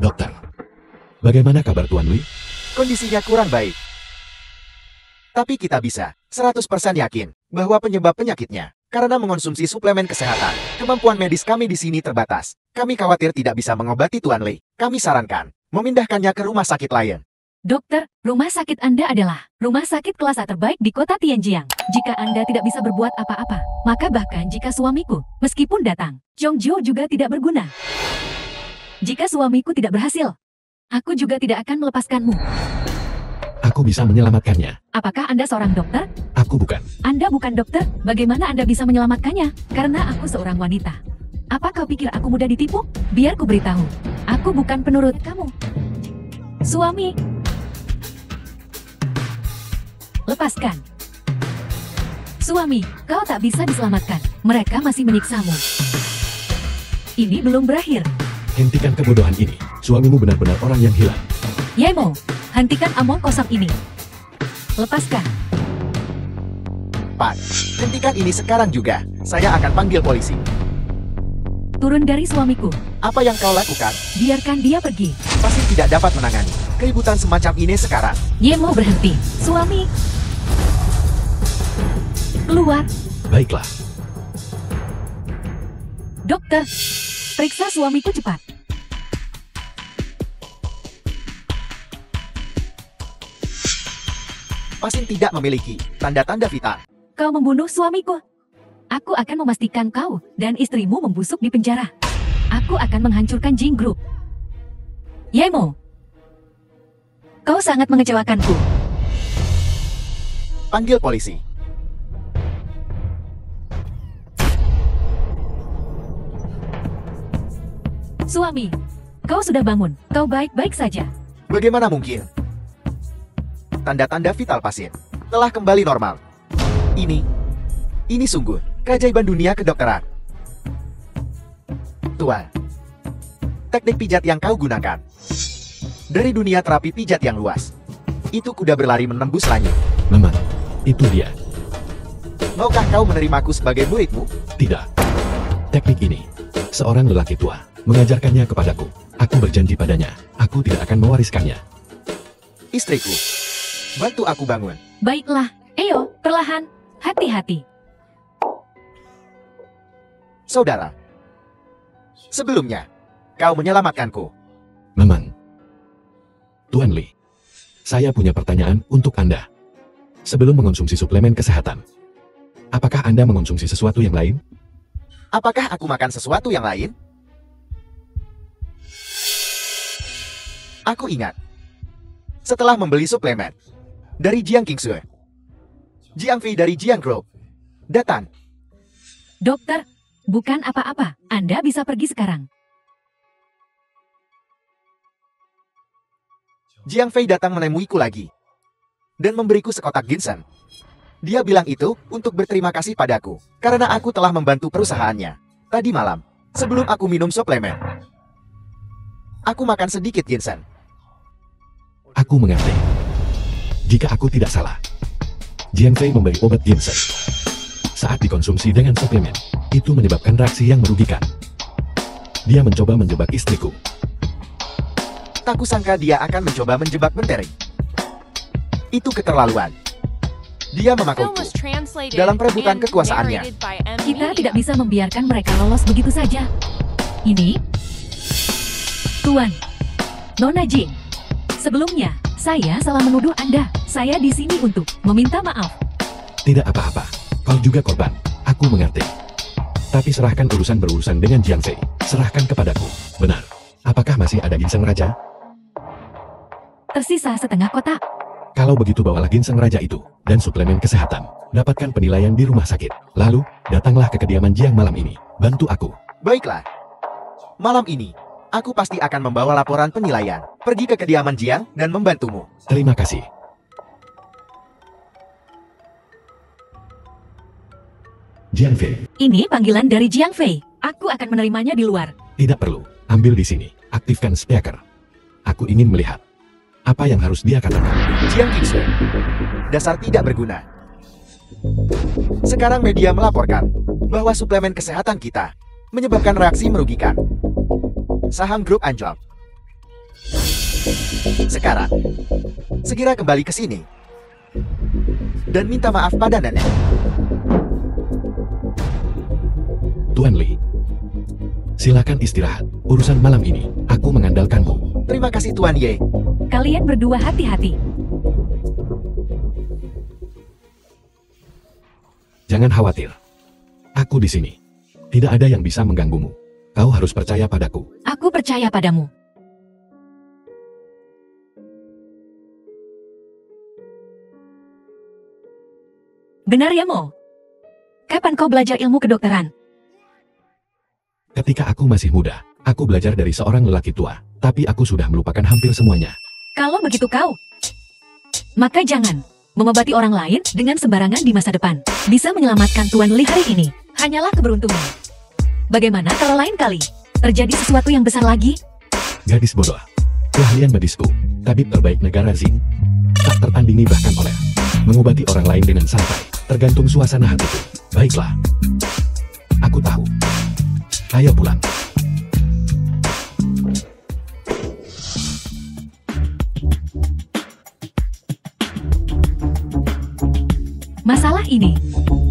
Dokter, bagaimana kabar Tuan Lee? Kondisinya kurang baik. Tapi kita bisa 100% yakin bahwa penyebab penyakitnya karena mengonsumsi suplemen kesehatan. Kemampuan medis kami di sini terbatas. Kami khawatir tidak bisa mengobati Tuan Lee. Kami sarankan memindahkannya ke rumah sakit lain. Dokter, rumah sakit Anda adalah rumah sakit kelas A terbaik di kota Tianjiang. Jika Anda tidak bisa berbuat apa-apa, maka bahkan jika suamiku, meskipun datang, Zhongzhou juga tidak berguna. Jika suamiku tidak berhasil, aku juga tidak akan melepaskanmu. Aku bisa menyelamatkannya. Apakah Anda seorang dokter? Aku bukan. Anda bukan dokter, bagaimana Anda bisa menyelamatkannya? Karena aku seorang wanita. Apa kau pikir aku mudah ditipu? Biar ku beritahu, aku bukan penurut kamu. Suami, lepaskan. Suami, kau tak bisa diselamatkan. Mereka masih menyiksamu. Ini belum berakhir. Hentikan kebodohan ini. Suamimu benar-benar orang yang hilang. Yemo, hentikan omong kosong ini. Lepaskan. Pak, hentikan ini sekarang juga. Saya akan panggil polisi. Turun dari suamiku. Apa yang kau lakukan? Biarkan dia pergi. Pasti tidak dapat menangani keributan semacam ini sekarang. Yemo berhenti. Suami, keluar. Baiklah. Dokter, periksa suamiku cepat. Pasien tidak memiliki tanda-tanda vital. Kau membunuh suamiku. Aku akan memastikan kau dan istrimu membusuk di penjara. Aku akan menghancurkan Jing Group. Yemo, kau sangat mengecewakanku. Panggil polisi. Suami, kau sudah bangun. Kau baik-baik saja. Bagaimana mungkin? Tanda-tanda vital pasien telah kembali normal. Ini sungguh keajaiban dunia kedokteran. Tuan, teknik pijat yang kau gunakan dari dunia terapi pijat yang luas. Itu kuda berlari menembus langit. Memang, itu dia. Maukah kau menerimaku sebagai muridmu? Tidak. Teknik ini, seorang lelaki tua mengajarkannya kepadaku. Aku berjanji padanya, aku tidak akan mewariskannya. Istriku, bantu aku bangun. Baiklah, Eyo, perlahan, hati-hati. Saudara, sebelumnya, kau menyelamatkanku. Memang. Tuan Lee, saya punya pertanyaan untuk Anda. Sebelum mengonsumsi suplemen kesehatan, apakah Anda mengonsumsi sesuatu yang lain? Apakah aku makan sesuatu yang lain? Aku ingat. Setelah membeli suplemen dari Jiang Qingsue, Jiang Fei dari Jiang Group datang. Dokter, bukan apa-apa. Anda bisa pergi sekarang. Jiang Fei datang menemuiku lagi dan memberiku sekotak ginseng. Dia bilang itu untuk berterima kasih padaku karena aku telah membantu perusahaannya. Tadi malam, sebelum aku minum suplemen, aku makan sedikit ginseng. Aku mengerti. Jika aku tidak salah, Jiang Fei memberi obat ginseng. Saat dikonsumsi dengan suplemen, itu menyebabkan reaksi yang merugikan. Dia mencoba menjebak istriku. Tak kusangka dia akan mencoba menjebak Menteri. Itu keterlaluan. Dia memakuiku dalam perebutan kekuasaannya. Kita tidak bisa membiarkan mereka lolos begitu saja. Ini, Tuan, Nona Jing. Sebelumnya, saya salah menuduh Anda. Saya di sini untuk meminta maaf. Tidak apa-apa. Kau juga korban. Aku mengerti. Tapi serahkan urusan berurusan dengan Jiang Fei. Serahkan kepadaku. Benar. Apakah masih ada ginseng raja? Tersisa setengah kotak. Kalau begitu bawalah ginseng raja itu dan suplemen kesehatan. Dapatkan penilaian di rumah sakit. Lalu, datanglah ke kediaman Jiang malam ini. Bantu aku. Baiklah. Malam ini, aku pasti akan membawa laporan penilaian. Pergi ke kediaman Jiang dan membantumu. Terima kasih. Jiang Fei. Ini panggilan dari Jiang Fei. Aku akan menerimanya di luar. Tidak perlu. Ambil di sini. Aktifkan speaker. Aku ingin melihat apa yang harus dia katakan. Jiang Qingsue, dasar tidak berguna. Sekarang media melaporkan bahwa suplemen kesehatan kita menyebabkan reaksi merugikan. Saham grup anjlok. Sekarang, segera kembali ke sini. Dan minta maaf pada nenek. Tuan Li. Silakan istirahat. Urusan malam ini, aku mengandalkanmu. Terima kasih Tuan Ye. Kalian berdua hati-hati. Jangan khawatir. Aku di sini. Tidak ada yang bisa mengganggumu. Kau harus percaya padaku. Aku percaya padamu. Benar ya, Mo? Kapan kau belajar ilmu kedokteran? Ketika aku masih muda, aku belajar dari seorang lelaki tua. Tapi aku sudah melupakan hampir semuanya. Kalau begitu kau, maka jangan mengobati orang lain dengan sembarangan di masa depan. Bisa menyelamatkan Tuan Li hari ini hanyalah keberuntungan. Bagaimana kalau lain kali terjadi sesuatu yang besar lagi? Gadis bodoh. Keahlian medisku, tabib terbaik negara Zing, tak tertandingi bahkan oleh mengobati orang lain dengan santai, tergantung suasana hatiku. Baiklah. Aku tahu. Ayo pulang. Masalah ini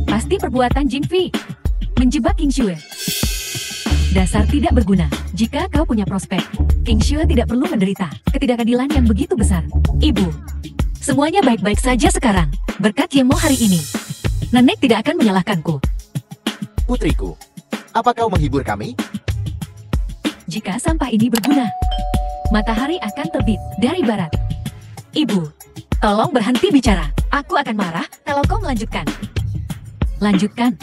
pasti perbuatan Jing Fi menjebak King Shui. Dasar tidak berguna. Jika kau punya prospek, King Shui tidak perlu menderita ketidakadilan yang begitu besar. Ibu, semuanya baik-baik saja sekarang. Berkat Yemo hari ini, nenek tidak akan menyalahkanku. Putriku, apa kau menghibur kami? Jika sampah ini berguna, matahari akan terbit dari barat. Ibu, tolong berhenti bicara. Aku akan marah kalau kau melanjutkan. Lanjutkan.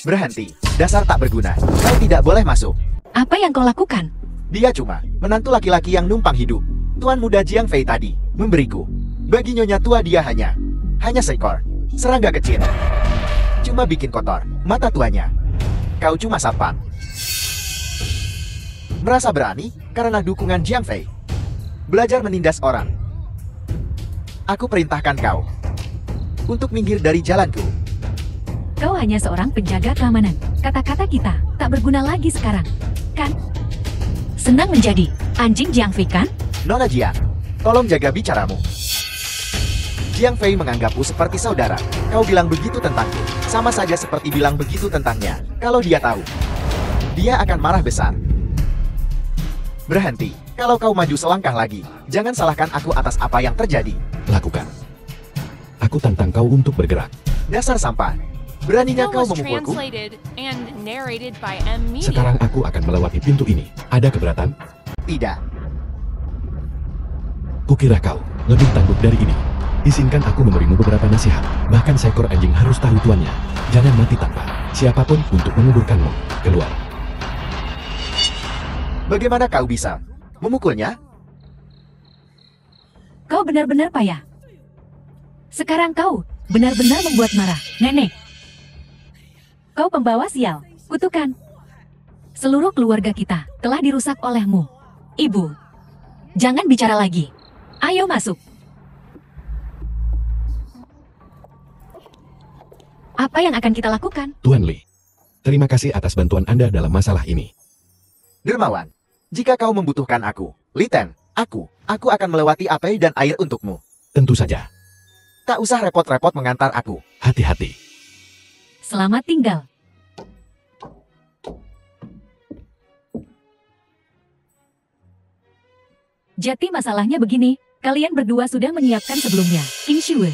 Berhenti. Dasar tak berguna. Kau tidak boleh masuk. Apa yang kau lakukan? Dia cuma menantu laki-laki yang numpang hidup. Tuan muda Jiang Fei tadi memberiku. Bagi nyonya tua dia hanya seekor serangga kecil. Cuma bikin kotor mata tuanya. Kau cuma sapang. Merasa berani karena dukungan Jiang Fei. Belajar menindas orang. Aku perintahkan kau untuk minggir dari jalanku. Kau hanya seorang penjaga keamanan. Kata-kata kita tak berguna lagi sekarang, kan? Senang menjadi anjing Jiang Fei, kan? Nona Jiang, tolong jaga bicaramu. Jiang Fei menganggapku seperti saudara. Kau bilang begitu tentangku, sama saja seperti bilang begitu tentangnya. Kalau dia tahu, dia akan marah besar. Berhenti. Kalau kau maju selangkah lagi, jangan salahkan aku atas apa yang terjadi. Lakukan. Aku tantang kau untuk bergerak. Dasar sampah. Beraninya kau was memukulku? translated and narrated by M Media. Sekarang aku akan melewati pintu ini. Ada keberatan? Tidak. Kukira kau lebih tangguh dari ini. Izinkan aku memberimu beberapa nasihat. Bahkan seekor anjing harus tahu tuannya. Jangan mati tanpa siapapun untuk menguburkanmu. Keluar. Bagaimana kau bisa memukulnya? Kau benar-benar payah. Sekarang kau benar-benar membuat marah, Nenek. Kau pembawa sial, kutukan. Seluruh keluarga kita telah dirusak olehmu. Ibu, jangan bicara lagi. Ayo masuk. Apa yang akan kita lakukan? Tuan Li, terima kasih atas bantuan Anda dalam masalah ini. Dermawan, jika kau membutuhkan aku, Liten, aku akan melewati api dan air untukmu. Tentu saja. Tak usah repot-repot mengantar aku. Hati-hati. Selamat tinggal. Jadi masalahnya begini, kalian berdua sudah menyiapkan sebelumnya. King Shui,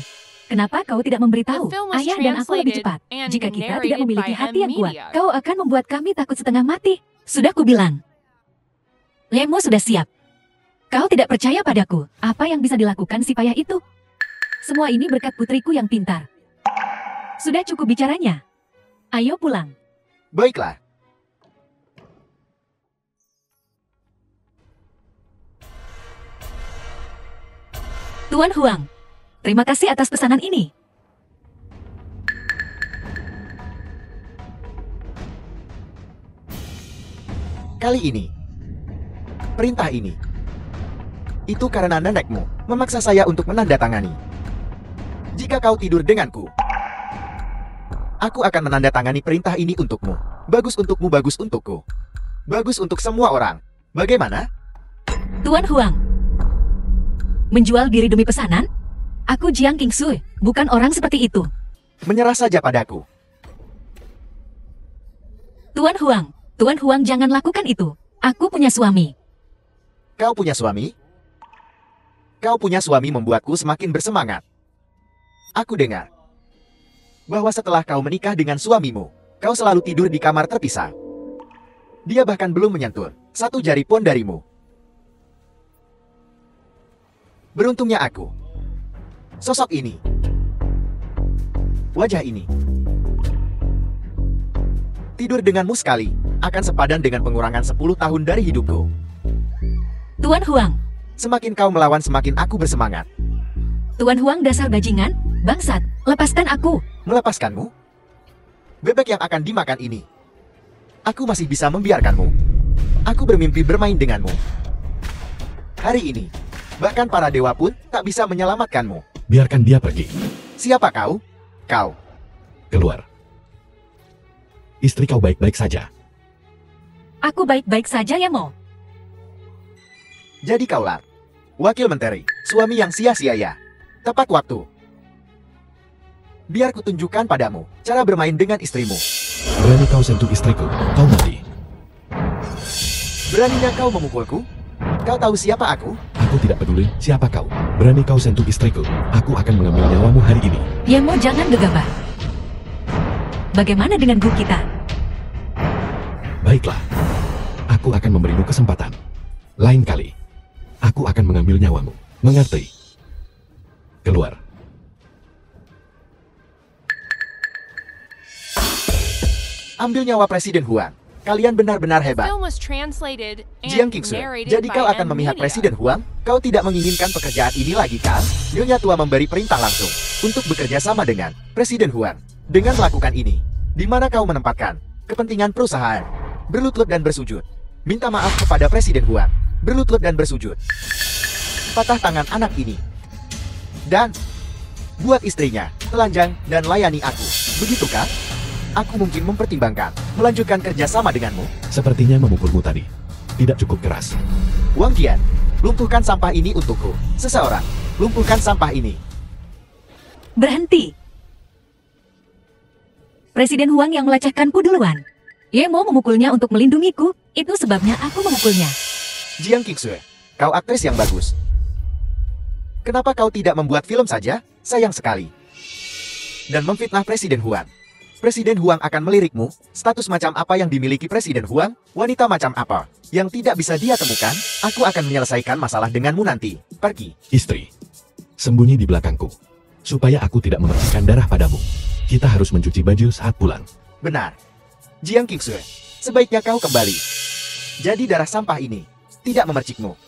kenapa kau tidak memberitahu? The film was Ayah dan aku lebih cepat. translated and Jika kita tidak narrated memiliki by hati yang M kuat, Media. kau akan membuat kami takut setengah mati. Sudah kubilang. Lemo sudah siap. Kau tidak percaya padaku. Apa yang bisa dilakukan si payah itu? Semua ini berkat putriku yang pintar. Sudah cukup bicaranya. Ayo pulang. Baiklah. Tuan Huang, terima kasih atas pesanan ini. Kali ini, perintah ini, itu karena nenekmu memaksa saya untuk menandatangani. Jika kau tidur denganku, Aku akan menandatangani perintah ini untukmu. Bagus untukmu, bagus untukku. Bagus untuk semua orang. Bagaimana? Tuan Huang. Menjual diri demi pesanan? Aku Jiang Qingsui, bukan orang seperti itu. Menyerah saja padaku. Tuan Huang jangan lakukan itu. Aku punya suami. Kau punya suami? Kau punya suami membuatku semakin bersemangat. Aku dengar bahwa setelah kau menikah dengan suamimu, kau selalu tidur di kamar terpisah. Dia bahkan belum menyentuh satu jari pun darimu. Beruntungnya aku. Sosok ini. Wajah ini. Tidur denganmu sekali akan sepadan dengan pengurangan 10 tahun dari hidupku. Tuan Huang. Semakin kau melawan, semakin aku bersemangat. Tuan Huang dasar bajingan, bangsat, lepaskan aku. Melepaskanmu? Bebek yang akan dimakan ini. Aku masih bisa membiarkanmu. Aku bermimpi bermain denganmu. Hari ini, bahkan para dewa pun tak bisa menyelamatkanmu. Biarkan dia pergi. Siapa kau? Kau. Keluar. Istri kau baik-baik saja. Aku baik-baik saja ya, Mo. Jadi kaulah wakil menteri, suami yang sia-sia ya. Tepat waktu. Biar kutunjukkan padamu cara bermain dengan istrimu. Berani kau sentuh istriku, kau mati. Beraninya kau memukulku? Kau tahu siapa aku? Aku tidak peduli siapa kau. Berani kau sentuh istriku, aku akan mengambil nyawamu hari ini. Ya, Mo, jangan gegabah. Bagaimana dengan grup kita? Baiklah. Aku akan memberimu kesempatan. Lain kali, aku akan mengambil nyawamu. Mengerti? Keluar. Ambil nyawa Presiden Huang. Kalian benar-benar hebat. Film was translated Jiang and Qingsui, narrated jadi kau by akan memihak M-Media. Presiden Huang? Kau tidak menginginkan pekerjaan ini lagi kan? Nyonya tua memberi perintah langsung untuk bekerja sama dengan Presiden Huang. Dengan melakukan ini, di mana kau menempatkan kepentingan perusahaan? Berlutut dan bersujud. Minta maaf kepada Presiden Huang. Berlutut dan bersujud. Patah tangan anak ini. Dan buat istrinya, telanjang dan layani aku. Begitu kan? Aku mungkin mempertimbangkan melanjutkan kerja sama denganmu. Sepertinya memukulmu tadi tidak cukup keras. Wang Qian, lumpuhkan sampah ini untukku. Seseorang, lumpuhkan sampah ini. Berhenti. Presiden Huang yang melecehkanku duluan. Ye mau memukulnya untuk melindungiku, itu sebabnya aku memukulnya. Jiang Qingsui, kau aktris yang bagus. Kenapa kau tidak membuat film saja? Sayang sekali. Dan memfitnah Presiden Huang. Presiden Huang akan melirikmu. Status macam apa yang dimiliki Presiden Huang? Wanita macam apa yang tidak bisa dia temukan? Aku akan menyelesaikan masalah denganmu nanti. Pergi. Istri, sembunyi di belakangku, supaya aku tidak memercikan darah padamu. Kita harus mencuci baju saat pulang. Benar. Jiang Qingsui, sebaiknya kau kembali. Jadi darah sampah ini tidak memercikmu.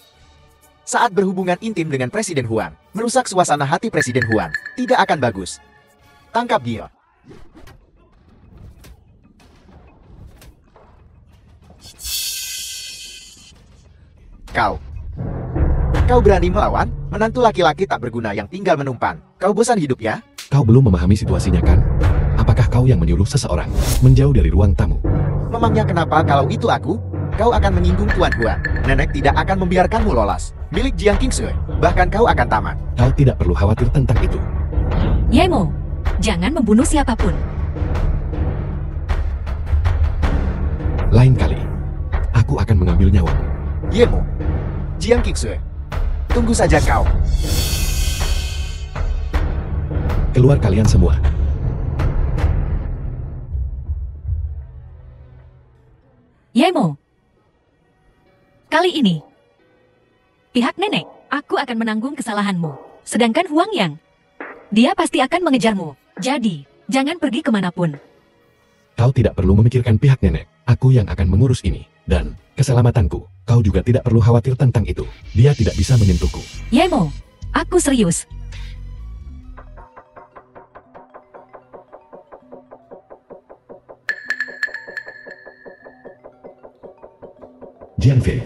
Saat berhubungan intim dengan Presiden Huang, merusak suasana hati Presiden Huang. Tidak akan bagus. Tangkap dia. Kau berani melawan? Menantu laki-laki tak berguna yang tinggal menumpang. Kau bosan hidup ya? Kau belum memahami situasinya kan? Apakah kau yang menyuruh seseorang menjauh dari ruang tamu? Memangnya kenapa kalau itu aku? Kau akan menyinggung Tuan Huang. Nenek tidak akan membiarkanmu lolos. Milik Jiang Qingsui, bahkan kau akan tamat. Kau tidak perlu khawatir tentang itu. Ye Mo, jangan membunuh siapapun. Lain kali, aku akan mengambil nyawamu. Yemo, Jiang Qingsui, tunggu saja kau. Keluar kalian semua. Ye Mo, kali ini, pihak nenek, aku akan menanggung kesalahanmu. Sedangkan Huang Yang, dia pasti akan mengejarmu. Jadi, jangan pergi kemanapun. Kau tidak perlu memikirkan pihak nenek. Aku yang akan mengurus ini. Dan keselamatanku, kau juga tidak perlu khawatir tentang itu. Dia tidak bisa menyentuhku. Ye Mo, aku serius. Jiang Fei,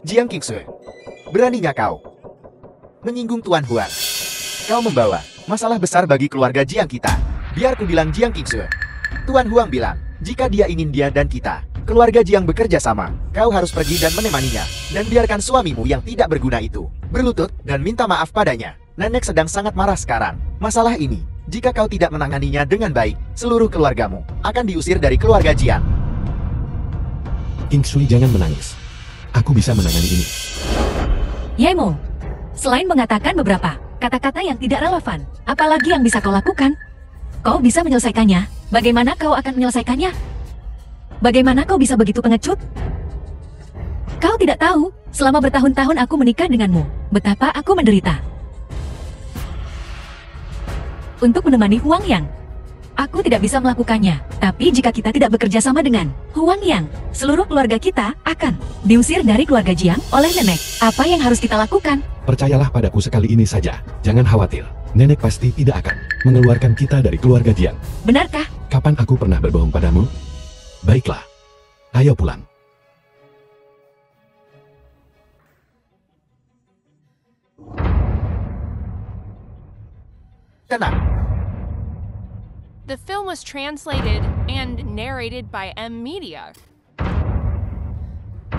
Jiang Qingsui, beraninya kau menyinggung Tuan Huang. Kau membawa masalah besar bagi keluarga Jiang kita. Biar ku bilang Jiang Qingsue. Tuan Huang bilang, jika dia ingin dia dan kita, keluarga Jiang bekerja sama, kau harus pergi dan menemaninya. Dan biarkan suamimu yang tidak berguna itu berlutut dan minta maaf padanya. Nenek sedang sangat marah sekarang. Masalah ini, jika kau tidak menanganinya dengan baik, seluruh keluargamu akan diusir dari keluarga Jiang. Qingsui, jangan menangis. Aku bisa menangani ini. Yaimo, selain mengatakan beberapa kata-kata yang tidak relevan, apalagi yang bisa kau lakukan? Kau bisa menyelesaikannya. Bagaimana kau akan menyelesaikannya? Bagaimana kau bisa begitu pengecut? Kau tidak tahu, selama bertahun-tahun aku menikah denganmu, betapa aku menderita. Untuk menemani Huang Yang, aku tidak bisa melakukannya. Tapi jika kita tidak bekerja sama dengan Huang Yang, seluruh keluarga kita akan diusir dari keluarga Jiang oleh nenek. Apa yang harus kita lakukan? Percayalah padaku sekali ini saja. Jangan khawatir. Nenek pasti tidak akan mengeluarkan kita dari keluarga Jiang. Benarkah? Kapan aku pernah berbohong padamu? Baiklah. Ayo pulang. Tenang. The film was translated and narrated by M Media.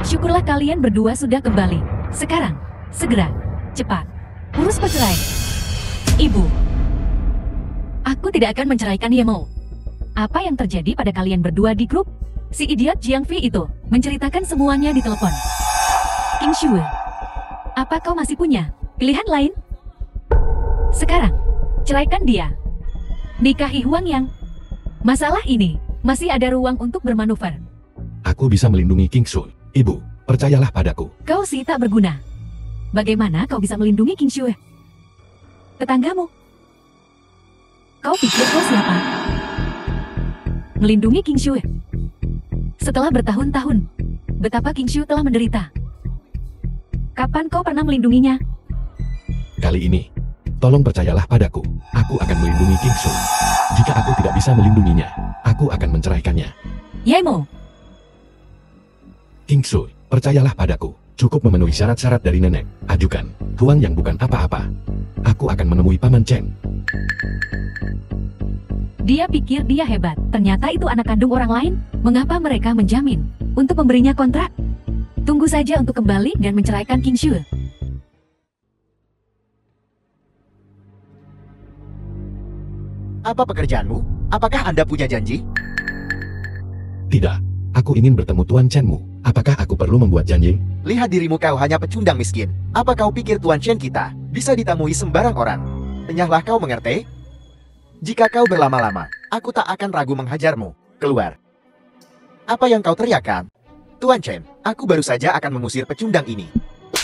Syukurlah kalian berdua sudah kembali. Sekarang, segera, cepat, urus perceraian. Ibu, aku tidak akan menceraikan Yemo. Apa yang terjadi pada kalian berdua di grup? Si idiot Jiang Fei itu menceritakan semuanya di telepon. Qingsue, apa kau masih punya pilihan lain? Sekarang, ceraikan dia. Nikahi Huang Yang. Masalah ini masih ada ruang untuk bermanuver. Aku bisa melindungi Qingsui. Ibu, percayalah padaku. Kau sih tak berguna. Bagaimana kau bisa melindungi Qingsue? Tetanggamu. Kau pikir kau siapa? Melindungi Qingsue. Setelah bertahun-tahun, betapa Qingsue telah menderita. Kapan kau pernah melindunginya? Kali ini, tolong percayalah padaku. Aku akan melindungi Qingsui. Jika aku tidak bisa melindunginya, aku akan menceraikannya. Yaimo, Qingsui, percayalah padaku. Cukup memenuhi syarat-syarat dari nenek. Ajukan. Huang Yang bukan apa-apa. Aku akan menemui Paman Chen. dia pikir dia hebat. Ternyata itu anak kandung orang lain. Mengapa mereka menjamin untuk memberinya kontrak? Tunggu saja untuk kembali dan menceraikan Qingsue. Apa pekerjaanmu? Apakah Anda punya janji? Tidak. Aku ingin bertemu Tuan Chenmu. Apakah aku perlu membuat janji? Lihat dirimu, kau hanya pecundang miskin. Apa kau pikir Tuan Chen kita bisa ditemui sembarang orang? Enyahlah, kau mengerti? Jika kau berlama-lama, aku tak akan ragu menghajarmu. Keluar. Apa yang kau teriakkan? Tuan Chen, aku baru saja akan mengusir pecundang ini.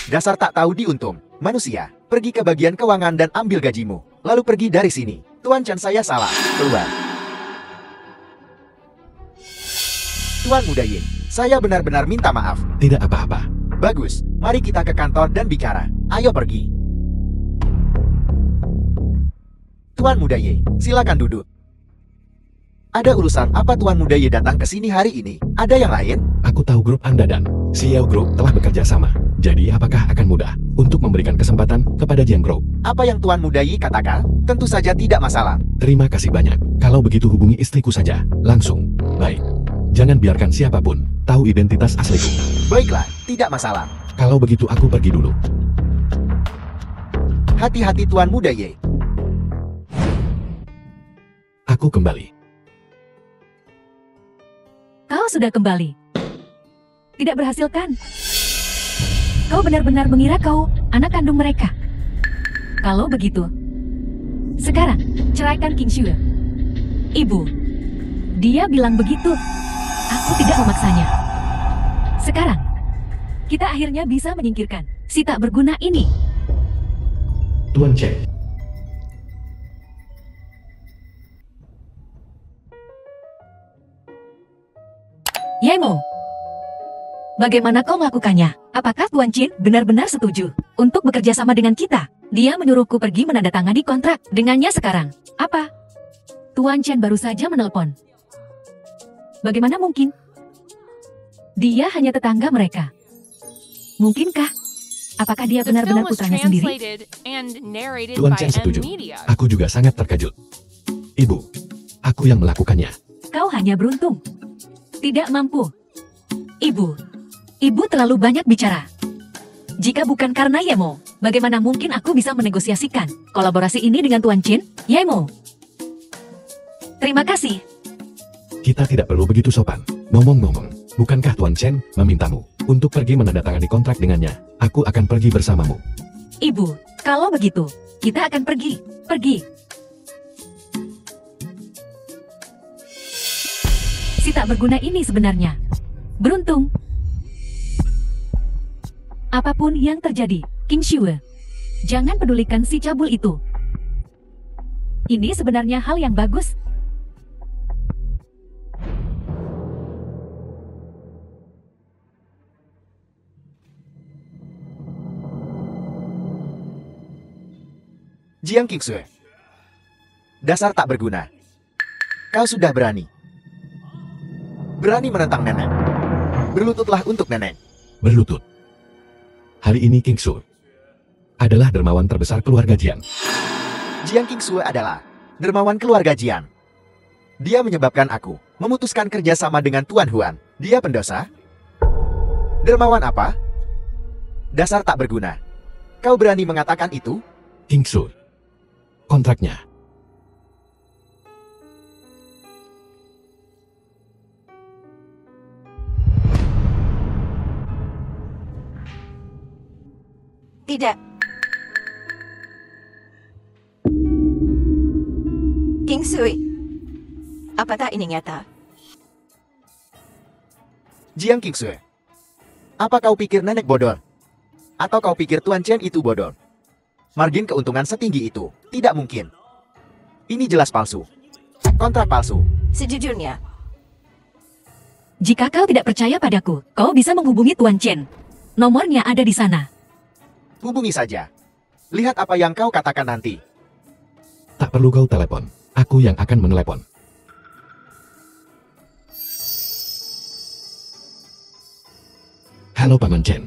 Dasar tak tahu diuntung. Manusia, pergi ke bagian keuangan dan ambil gajimu. Lalu pergi dari sini. Tuan Chen, saya salah. Keluar. Tuan Muda Yin, saya benar-benar minta maaf. Tidak apa-apa. Bagus, mari kita ke kantor dan bicara. Ayo pergi. Tuan Muda Ye, silakan duduk. Ada urusan apa Tuan Muda Ye datang ke sini hari ini? Ada yang lain? Aku tahu grup Anda dan Xiao Group telah bekerja sama. Jadi apakah akan mudah untuk memberikan kesempatan kepada Jiang Group? Apa yang Tuan Muda Ye katakan? Tentu saja tidak masalah. Terima kasih banyak. Kalau begitu hubungi istriku saja. Langsung. Baik. Jangan biarkan siapapun tahu identitas asliku. Baiklah, tidak masalah. Kalau begitu aku pergi dulu. Hati-hati Tuan Muda Ye. Aku kembali. Kau sudah kembali. Tidak berhasil kan? Kau benar-benar mengira kau anak kandung mereka. Kalau begitu, sekarang ceraikan Qingsue. Ibu, dia bilang begitu. Aku tidak memaksanya. Sekarang, kita akhirnya bisa menyingkirkan si tak berguna ini. Tuan Chen. Yaimo, bagaimana kau melakukannya? Apakah Tuan Chin benar-benar setuju untuk bekerja sama dengan kita? Dia menyuruhku pergi menandatangani kontrak dengannya sekarang. Apa? Tuan Chen baru saja menelpon. Bagaimana mungkin? Dia hanya tetangga mereka. Mungkinkah? Apakah dia The benar-benar film was putranya sendiri? translated and narrated Tuan by Chen M setuju. Media. Aku juga sangat terkejut. Ibu, Aku yang melakukannya. Kau hanya beruntung. Tidak mampu. Ibu terlalu banyak bicara. Jika bukan karena Yemo, bagaimana mungkin aku bisa menegosiasikan kolaborasi ini dengan Tuan Chin, Yemo? Terima kasih. Kita tidak perlu begitu sopan. Ngomong-ngomong, bukankah Tuan Chen memintamu untuk pergi menandatangani kontrak dengannya? Aku akan pergi bersamamu. Ibu, kalau begitu, kita akan pergi. Si tak berguna ini sebenarnya beruntung. Apapun yang terjadi, King Shue, jangan pedulikan si cabul itu. Ini sebenarnya hal yang bagus. Jiang Qingsue. Dasar tak berguna. Kau sudah berani. Berani menentang nenek. Berlututlah untuk nenek. Berlutut. Hari ini King Su adalah dermawan terbesar keluarga Jian. Jiang Qingsue adalah dermawan keluarga Jian. Dia menyebabkan aku memutuskan kerjasama dengan Tuan Huan. Dia pendosa? Dermawan apa? Dasar tak berguna. Kau berani mengatakan itu? King Su, kontraknya. Tidak. King Sui, apakah ini nyata? Jiang Qingsue, apa kau pikir nenek bodoh? Atau kau pikir Tuan Chen itu bodoh? Margin keuntungan setinggi itu tidak mungkin. Ini jelas palsu. Kontrak palsu. Sejujurnya, Jika kau tidak percaya padaku, kau bisa menghubungi Tuan Chen. Nomornya ada di sana. Hubungi saja. Lihat apa yang kau katakan nanti. Tak perlu kau telepon. Aku yang akan menelepon. Halo Paman Chen.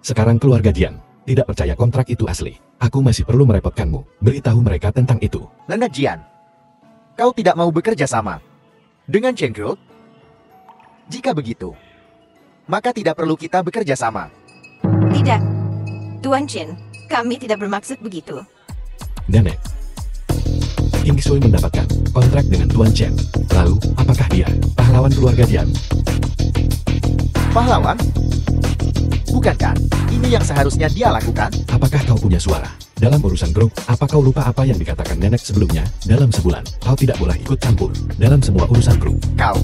Sekarang keluarga Jian tidak percaya kontrak itu asli. Aku masih perlu merepotkanmu. Beritahu mereka tentang itu. Nenek Jian, kau tidak mau bekerja sama dengan Chen Group? Jika begitu, maka tidak perlu kita bekerja sama. tidak. Tuan Chen, kami tidak bermaksud begitu. Nenek. King Sui mendapatkan kontrak dengan Tuan Chen. Lalu, apakah dia pahlawan keluarga Jian? Pahlawan? Bukankah ini yang seharusnya dia lakukan? Apakah kau punya suara? Dalam urusan grup, apa kau lupa apa yang dikatakan nenek sebelumnya? Dalam sebulan, kau tidak boleh ikut campur dalam semua urusan grup. Kau,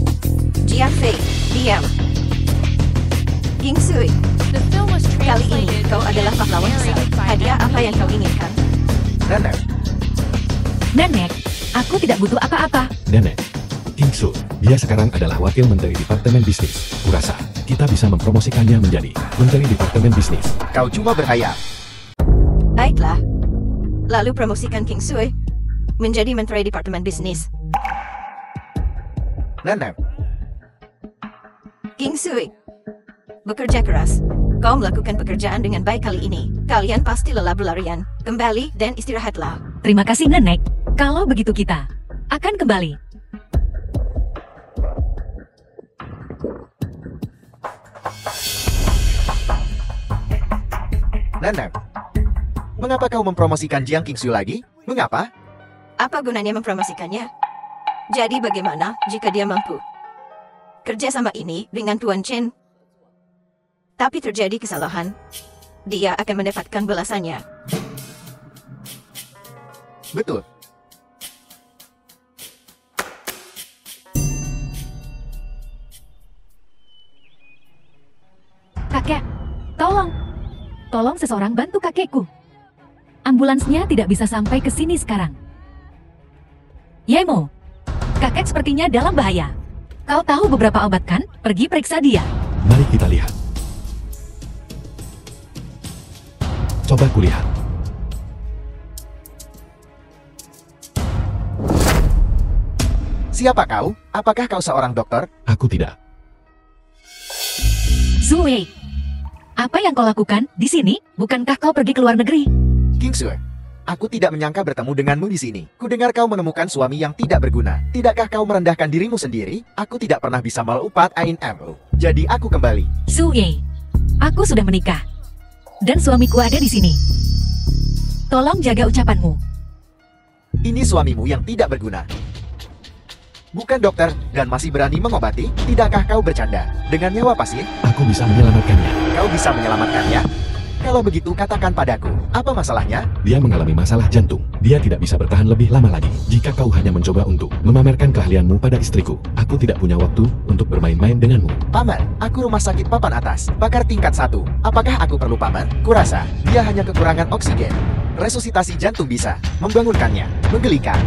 Jian Fei, diam. King Sui, The film was kali ini translated kau adalah and pahlawan besar. narrated by Hadiah M. apa yang kau inginkan? nenek, Nenek, aku tidak butuh apa-apa. Nenek. King Su, dia sekarang adalah wakil menteri Departemen Bisnis. Kurasa, kita bisa mempromosikannya menjadi menteri Departemen Bisnis. kau cuma berhayal. Baiklah. Lalu promosikan King Sui menjadi Menteri Departemen Bisnis. Nenek, King Sui, bekerja keras. Kau melakukan pekerjaan dengan baik kali ini. Kalian pasti lelah berlarian. Kembali dan istirahatlah. Terima kasih Nenek. Kalau begitu kita akan kembali. nenek. Mengapa kau mempromosikan Jiang Qingsue lagi? Mengapa? Apa gunanya mempromosikannya? Jadi bagaimana jika dia mampu? Kerjasama ini dengan Tuan Chen. Tapi terjadi kesalahan. Dia akan mendapatkan balasannya. Betul. Kakek, tolong. Tolong seseorang bantu kakekku. Ambulansnya tidak bisa sampai ke sini sekarang. Yemo, kakek sepertinya dalam bahaya. Kau tahu beberapa obat kan? Pergi periksa dia. Mari kita lihat. Coba kulihat. Siapa kau? Apakah kau seorang dokter? Aku tidak. Zue, apa yang kau lakukan di sini? Bukankah kau pergi ke luar negeri? Qingsue, Aku tidak menyangka bertemu denganmu di sini. Kudengar kau menemukan suami yang tidak berguna. Tidakkah kau merendahkan dirimu sendiri? Aku tidak pernah bisa melupat Ain Emru. Jadi aku kembali. Su Ye, aku sudah menikah. Dan suamiku ada di sini. Tolong jaga ucapanmu. Ini suamimu yang tidak berguna. Bukan dokter dan masih berani mengobati? Tidakkah kau bercanda? Dengan nyawa pasien, Aku bisa menyelamatkannya. kau bisa menyelamatkannya? Kalau begitu katakan padaku, apa masalahnya? Dia mengalami masalah jantung. Dia tidak bisa bertahan lebih lama lagi. Jika kau hanya mencoba untuk memamerkan keahlianmu pada istriku, aku tidak punya waktu untuk bermain-main denganmu. Paman, aku rumah sakit papan atas, pakar tingkat 1. Apakah aku perlu paman? Kurasa, dia hanya kekurangan oksigen. Resusitasi jantung bisa membangunkannya. Menggelikan.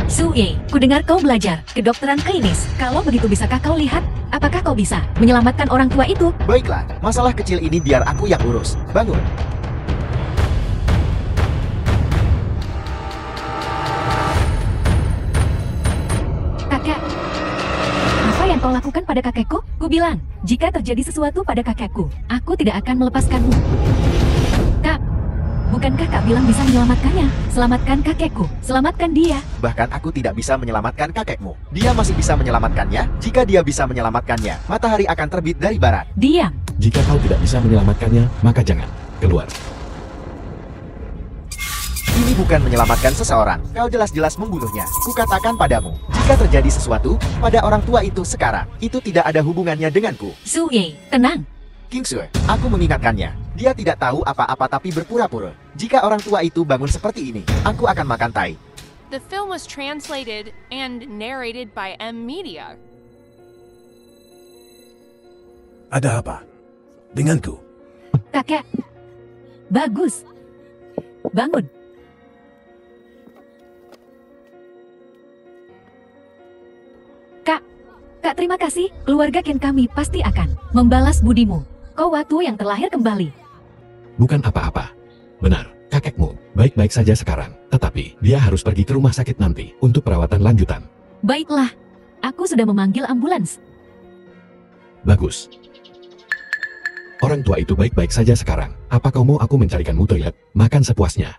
Su Ye, kudengar kau belajar kedokteran klinis. Kalau begitu bisakah kau lihat, apakah kau bisa menyelamatkan orang tua itu? Baiklah, masalah kecil ini biar aku yang urus. Bangun. Kakek, apa yang kau lakukan pada kakekku? Ku bilang, jika terjadi sesuatu pada kakekku, aku tidak akan melepaskanmu. Kak, bukankah kak bilang bisa menyelamatkannya? Selamatkan kakekku, selamatkan dia. Bahkan aku tidak bisa menyelamatkan kakekmu. Dia masih bisa menyelamatkannya. Jika dia bisa menyelamatkannya, matahari akan terbit dari barat. Diam. Jika kau tidak bisa menyelamatkannya, maka jangan keluar. Ini bukan menyelamatkan seseorang. Kau jelas-jelas membunuhnya. Kukatakan padamu, jika terjadi sesuatu pada orang tua itu sekarang, itu tidak ada hubungannya denganku. Su Ye, tenang. King Sue, aku mengingatkannya. Dia tidak tahu apa-apa tapi berpura-pura. Jika orang tua itu bangun seperti ini, aku akan makan tai. The film was translated and narrated by M Media. Ada apa? Denganku? Kakek. Bagus. Bangun. Kak, terima kasih. Keluarga Ken kami pasti akan membalas budimu. Kau Watu yang terlahir kembali. Bukan apa-apa. Benar, kakekmu baik-baik saja sekarang. Tetapi, dia harus pergi ke rumah sakit nanti untuk perawatan lanjutan. Baiklah. Aku sudah memanggil ambulans. Bagus. Orang tua itu baik-baik saja sekarang. Apa kau mau aku mencarikanmu toilet? Makan sepuasnya.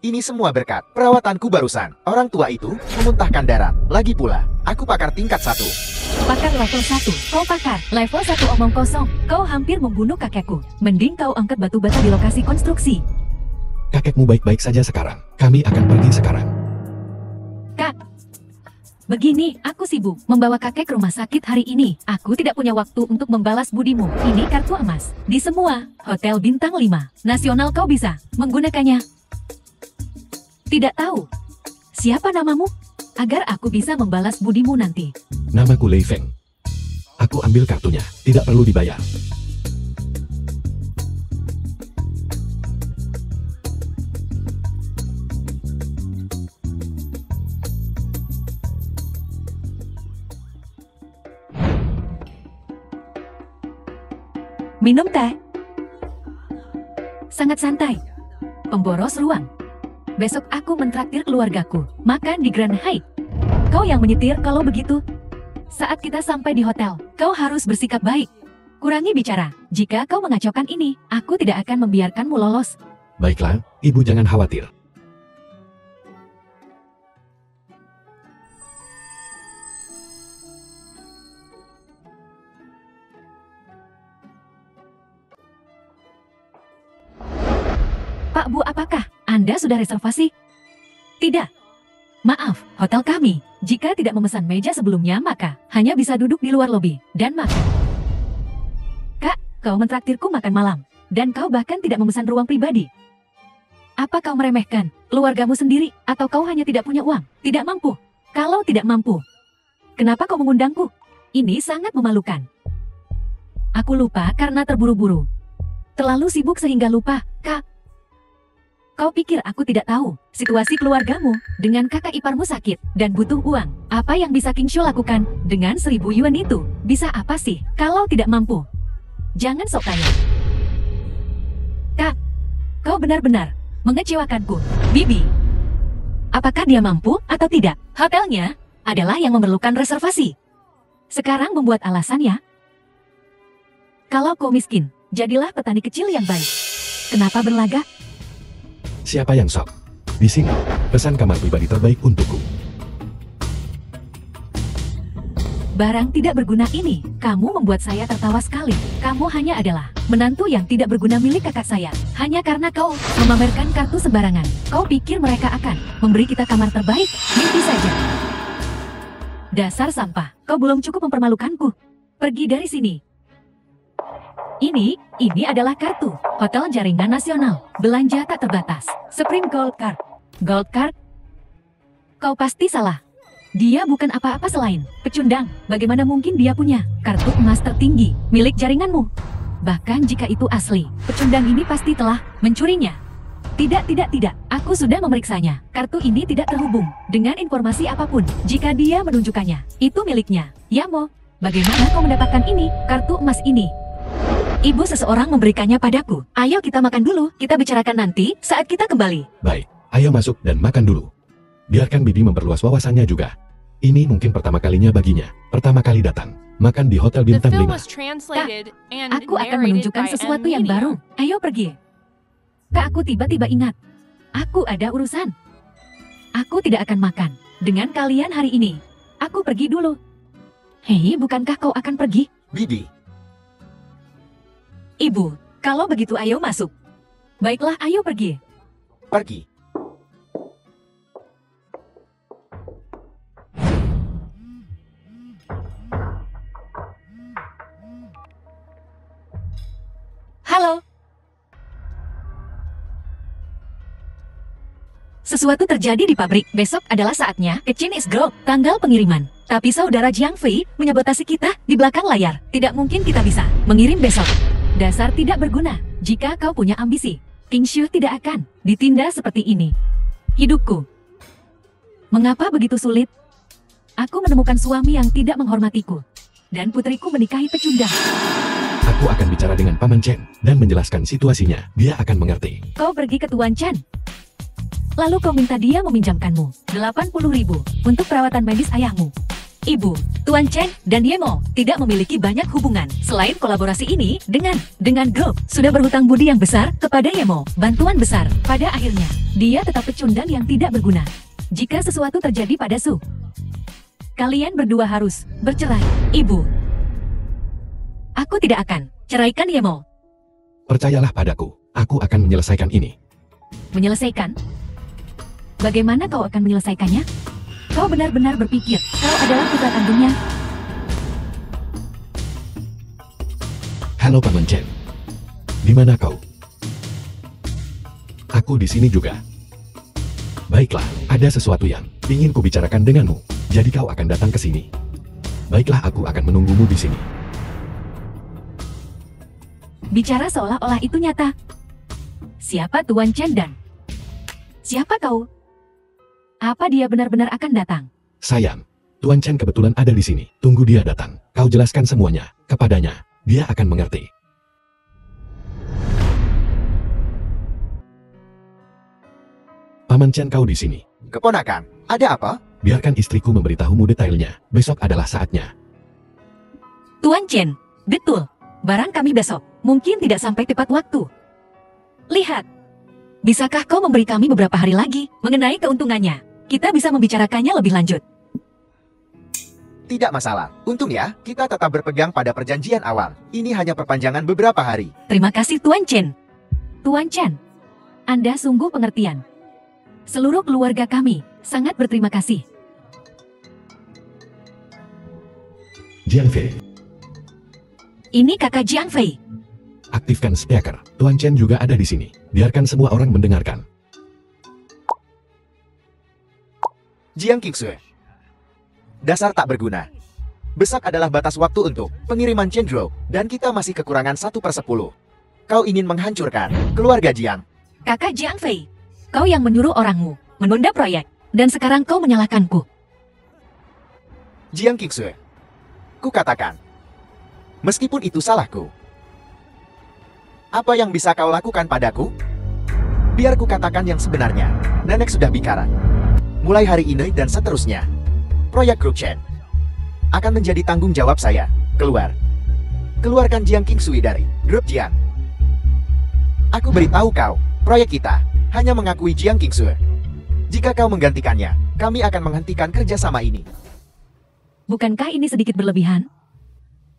Ini semua berkat perawatanku barusan. Orang tua itu memuntahkan darah. Lagi pula, aku pakar tingkat 1. Pakar level 1. Kau pakar level 1 omong kosong. Kau hampir membunuh kakekku. Mending kau angkat batu bata di lokasi konstruksi. Kakekmu baik-baik saja sekarang. Kami akan pergi sekarang. Kak, begini, aku sibuk membawa kakek ke rumah sakit hari ini. Aku tidak punya waktu untuk membalas budimu. Ini kartu emas. Di semua hotel bintang 5 nasional kau bisa menggunakannya. Tidak tahu. Siapa namamu? Agar aku bisa membalas budimu nanti. Namaku Lei Feng. Aku ambil kartunya. Tidak perlu dibayar. Minum teh. Sangat santai. Pemboros ruang. Besok aku mentraktir keluargaku makan di Grand Hyatt. Kau yang menyetir kalau begitu. Saat kita sampai di hotel, kau harus bersikap baik. Kurangi bicara. Jika kau mengacaukan ini, aku tidak akan membiarkanmu lolos. Baiklah, ibu jangan khawatir. Pak Bu, apakah Anda sudah reservasi? Tidak. Maaf, hotel kami. Jika tidak memesan meja sebelumnya, maka hanya bisa duduk di luar lobi dan makan. Kak, kau mentraktirku makan malam, dan kau bahkan tidak memesan ruang pribadi. Apa kau meremehkan keluargamu sendiri, atau kau hanya tidak punya uang, tidak mampu? Kalau tidak mampu, kenapa kau mengundangku? Ini sangat memalukan. Aku lupa karena terburu-buru. Terlalu sibuk sehingga lupa, Kak. Kau pikir aku tidak tahu situasi keluargamu dengan kakak iparmu sakit dan butuh uang? Apa yang bisa King Shu lakukan dengan 1000 yuan itu? Bisa apa sih kalau tidak mampu? Jangan sok kaya. Kak, kau benar-benar mengecewakanku. Bibi, apakah dia mampu atau tidak? Hotelnya adalah yang memerlukan reservasi. Sekarang membuat alasan ya. Kalau kau miskin, jadilah petani kecil yang baik. Kenapa berlagak? Siapa yang sok? Di sini, pesan kamar pribadi terbaik untukku. Barang tidak berguna ini, kamu membuat saya tertawa sekali. Kamu hanya adalah menantu yang tidak berguna milik kakak saya. Hanya karena kau memamerkan kartu sembarangan. Kau pikir mereka akan memberi kita kamar terbaik? Mimpi saja. Dasar sampah, kau belum cukup mempermalukanku. Pergi dari sini. Ini adalah kartu Hotel Jaringan Nasional. Belanja tak terbatas. Supreme Gold Card. Gold Card? Kau pasti salah. Dia bukan apa-apa selain pecundang. Bagaimana mungkin dia punya kartu emas tertinggi milik jaringanmu? Bahkan jika itu asli, pecundang ini pasti telah mencurinya. Tidak. Aku sudah memeriksanya. Kartu ini tidak terhubung dengan informasi apapun. Jika dia menunjukkannya, itu miliknya. Yamo, bagaimana kau mendapatkan ini, kartu emas ini? Ibu seseorang memberikannya padaku. Ayo kita makan dulu. Kita bicarakan nanti saat kita kembali. Baik, ayo masuk dan makan dulu. Biarkan Bibi memperluas wawasannya juga. Ini mungkin pertama kalinya baginya. Pertama kali datang, makan di Hotel The Bintang film 5. was translated and Aku akan narrated menunjukkan by sesuatu M yang Media. baru. Ayo pergi. Kak, aku tiba-tiba ingat. Aku ada urusan. Aku tidak akan makan dengan kalian hari ini. Aku pergi dulu. Hei, bukankah kau akan pergi? Bibi, Ibu, kalau begitu ayo masuk. Baiklah, ayo pergi. pergi. Halo. Sesuatu terjadi di pabrik. Besok adalah saatnya ke Chinese Grove, tanggal pengiriman. Tapi saudara Jiang Fei menyabotasi kita di belakang layar. Tidak mungkin kita bisa mengirim besok. Dasar tidak berguna. Jika kau punya ambisi, King Shu tidak akan ditindas seperti ini. Hidupku. Mengapa begitu sulit? Aku menemukan suami yang tidak menghormatiku. Dan putriku menikahi pecundang. Aku akan bicara dengan Paman Chen dan menjelaskan situasinya. Dia akan mengerti. Kau pergi ke Tuan Chan. Lalu kau minta dia meminjamkanmu 80.000 untuk perawatan medis ayahmu. Ibu, Tuan Chen dan Yemo tidak memiliki banyak hubungan. Selain kolaborasi ini dengan grup, sudah berhutang budi yang besar kepada Yemo. Bantuan besar. Pada akhirnya, dia tetap pecundang yang tidak berguna. Jika sesuatu terjadi pada Su, kalian berdua harus bercerai. Ibu, aku tidak akan ceraikan Yemo. Percayalah padaku, aku akan menyelesaikan ini. Menyelesaikan? Bagaimana kau akan menyelesaikannya? Kau benar-benar berpikir kau adalah putra kandungnya? Halo Paman Chen. Di mana kau? Aku di sini juga. Baiklah, ada sesuatu yang ingin kubicarakan denganmu. Jadi kau akan datang ke sini. Baiklah, aku akan menunggumu di sini. Bicara seolah-olah itu nyata. Siapa Tuan Chen dan siapa kau? Apa dia benar-benar akan datang? Sayang, Tuan Chen kebetulan ada di sini. Tunggu dia datang. Kau jelaskan semuanya kepadanya. Dia akan mengerti. Paman Chen, kau di sini. Keponakan, ada apa? Biarkan istriku memberitahumu detailnya. Besok adalah saatnya. Tuan Chen, betul. Barang kami besok. Mungkin tidak sampai tepat waktu. Lihat. Bisakah kau memberi kami beberapa hari lagi mengenai keuntungannya? Kita bisa membicarakannya lebih lanjut. Tidak masalah. Untung ya, kita tetap berpegang pada perjanjian awal. Ini hanya perpanjangan beberapa hari. Terima kasih Tuan Chen. Tuan Chen, Anda sungguh pengertian. Seluruh keluarga kami sangat berterima kasih. Jiang Fei, Ini kakak Jiang Fei. aktifkan speaker. Tuan Chen juga ada di sini. Biarkan semua orang mendengarkan. Jiang Qingsue. Dasar tak berguna. Besok adalah batas waktu untuk pengiriman Chendro, dan kita masih kekurangan 1/10. Kau ingin menghancurkan keluarga Jiang. Kakak Jiang Fei, kau yang menyuruh orangmu menunda proyek, dan sekarang kau menyalahkanku. Jiang Qingsue. Ku katakan, meskipun itu salahku, apa yang bisa kau lakukan padaku? Biar ku katakan yang sebenarnya. Nenek sudah bicara. Mulai hari ini dan seterusnya, proyek Grup Chen akan menjadi tanggung jawab saya. Keluarkan Jiang Qingsue dari Grup Jiang. Aku beritahu kau, proyek kita hanya mengakui Jiang Qingsue. Jika kau menggantikannya, kami akan menghentikan kerjasama ini. Bukankah ini sedikit berlebihan?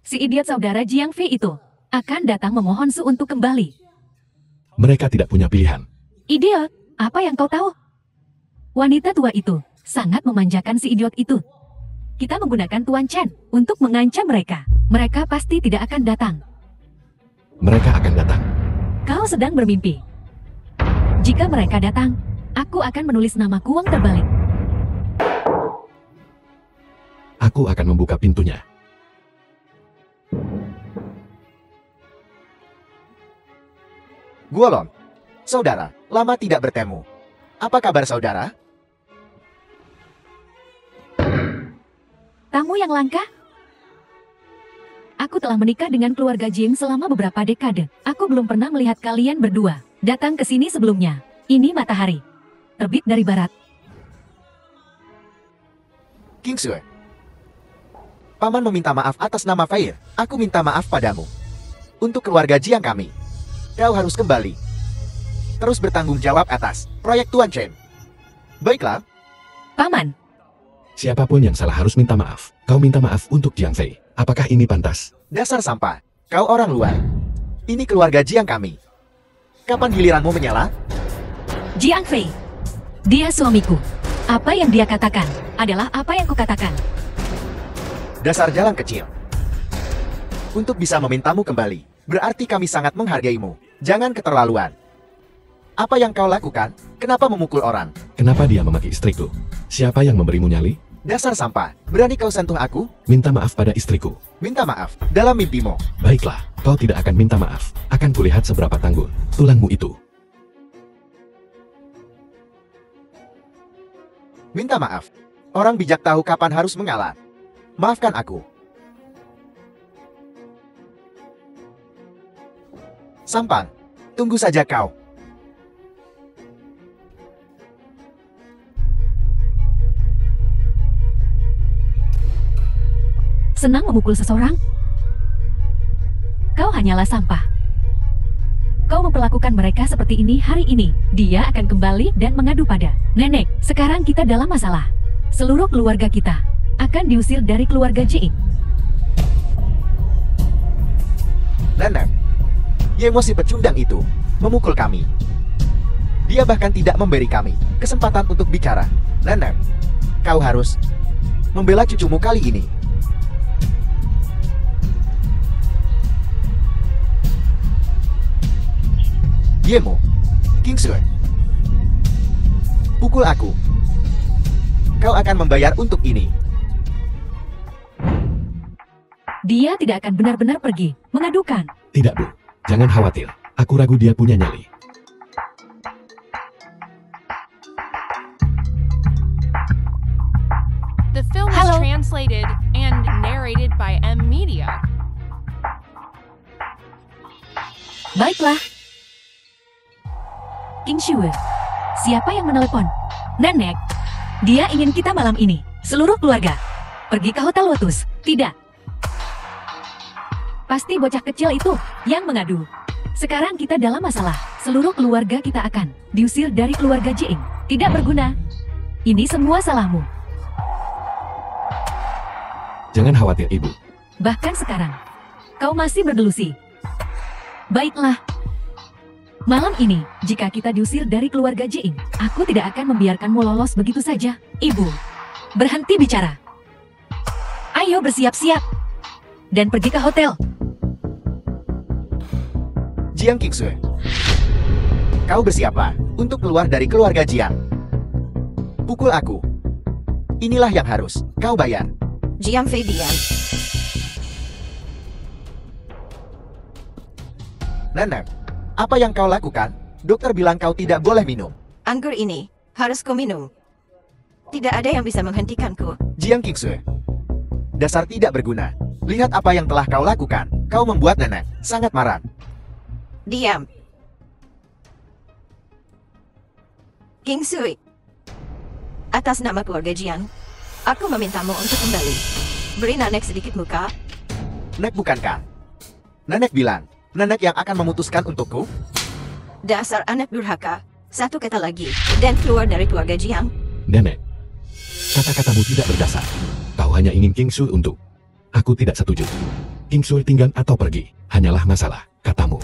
Si idiot saudara Jiang Fei itu akan datang memohon Su untuk kembali. Mereka tidak punya pilihan. Idiot, apa yang kau tahu? Wanita tua itu sangat memanjakan si idiot itu. Kita menggunakan Tuan Chen untuk mengancam mereka. Mereka pasti tidak akan datang. Mereka akan datang. Kau sedang bermimpi. Jika mereka datang, aku akan menulis nama Kuang terbalik. Aku akan membuka pintunya. Guolong, saudara, lama tidak bertemu. Apa kabar saudara? Tamu yang langka? Aku telah menikah dengan keluarga Jing selama beberapa dekade. Aku belum pernah melihat kalian berdua datang ke sini sebelumnya. Ini matahari terbit dari barat. King Sue, Paman meminta maaf atas nama Fair. Aku minta maaf padamu. Untuk keluarga Jiang kami, kau harus kembali. Terus bertanggung jawab atas proyek Tuan Chen. Baiklah. Paman, Siapapun yang salah harus minta maaf. Kau minta maaf untuk Jiang Fei. Apakah ini pantas? Dasar sampah. Kau orang luar. Ini keluarga Jiang kami. Kapan giliranmu menyala? Jiang Fei. Dia suamiku. Apa yang dia katakan adalah apa yang kukatakan. Dasar jalan kecil. Untuk bisa memintamu kembali, berarti kami sangat menghargaimu. Jangan keterlaluan. Apa yang kau lakukan? Kenapa memukul orang? Kenapa dia memaki istriku? Siapa yang memberimu nyali? Dasar sampah. Berani kau sentuh aku? Minta maaf pada istriku. Minta maaf. Dalam mimpimu. Baiklah, kau tidak akan minta maaf. Akan kulihat seberapa tangguh tulangmu itu. Minta maaf. Orang bijak tahu kapan harus mengalah. Maafkan aku. Sampan. Tunggu saja kau. Senang memukul seseorang? Kau hanyalah sampah. Kau memperlakukan mereka seperti ini hari ini. Dia akan kembali dan mengadu pada nenek. Sekarang kita dalam masalah. Seluruh keluarga kita akan diusir dari keluarga Jing. Nenek. Yemo si pecundang itu memukul kami. Dia bahkan tidak memberi kami kesempatan untuk bicara. Nenek, kau harus membela cucumu kali ini. Yemo, King Sue, pukul aku. Kau akan membayar untuk ini. Dia tidak akan benar-benar pergi mengadukan. Tidak, Bu. Jangan khawatir. Aku ragu dia punya nyali. The film was Hello. translated and narrated by M Media. Baiklah. King Shue, siapa yang menelepon? Nenek, dia ingin kita malam ini, seluruh keluarga, pergi ke Hotel Lotus. Tidak. Pasti bocah kecil itu yang mengadu. Sekarang kita dalam masalah. Seluruh keluarga kita akan diusir dari keluarga Jing. Tidak berguna. Ini semua salahmu. Jangan khawatir, Ibu. Bahkan sekarang, kau masih berdelusi. Baiklah. Malam ini, jika kita diusir dari keluarga Jing, aku tidak akan membiarkanmu lolos begitu saja. Ibu, berhenti bicara. Ayo bersiap-siap. Dan pergi ke hotel. Jiang King Sue, kau bersiaplah untuk keluar dari keluarga Jiang. Pukul aku. Inilah yang harus kau bayar. Jiang Fei diam. Nenek, apa yang kau lakukan? Dokter bilang kau tidak boleh minum. Anggur ini harus kau minum. Tidak ada yang bisa menghentikanku. Jiang King Sue, dasar tidak berguna. Lihat apa yang telah kau lakukan. Kau membuat nenek sangat marah. Diam. King Sui. Atas nama keluarga Jiang, aku memintamu untuk kembali. Beri Nenek sedikit muka. Nek bukankah? Nenek bilang, nenek yang akan memutuskan untukku? Dasar anak durhaka. Satu kata lagi, dan keluar dari keluarga Jiang. Nenek, kata-katamu tidak berdasar. Kau hanya ingin King Sui untuk. Aku tidak setuju. King Sui tinggal atau pergi, hanyalah masalah, katamu.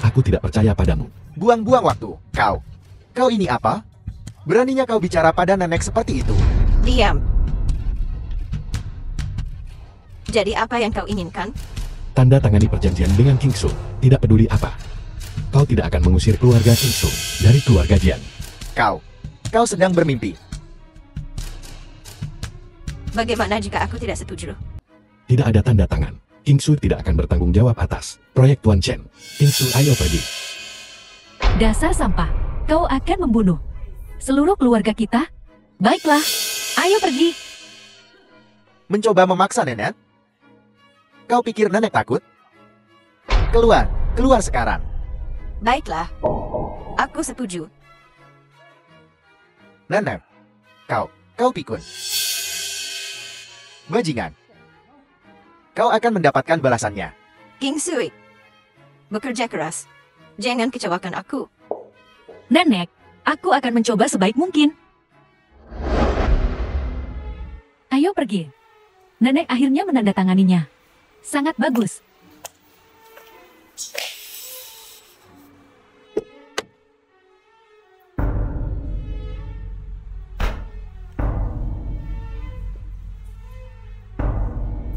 Aku tidak percaya padamu. Buang-buang waktu, kau. Kau ini apa? Beraninya kau bicara pada nenek seperti itu? Diam. Jadi apa yang kau inginkan? Tanda tangani perjanjian dengan King Sui, tidak peduli apa. Kau tidak akan mengusir keluarga King Sui dari keluarga Jian. Kau sedang bermimpi. Bagaimana jika aku tidak setuju? Tidak ada tanda tangan. King Sui tidak akan bertanggung jawab atas proyek Tuan Chen. King Sui, ayo pergi. Dasar sampah. Kau akan membunuh seluruh keluarga kita? Baiklah, ayo pergi. Mencoba memaksa nenek? Kau pikir nenek takut? Keluar sekarang. Baiklah. Aku setuju. Nenek, kau pikun. Bajingan. Kau akan mendapatkan balasannya. King Sui, bekerja keras. Jangan kecewakan aku. Nenek, aku akan mencoba sebaik mungkin. Ayo pergi. Nenek akhirnya menandatanganinya. Sangat bagus.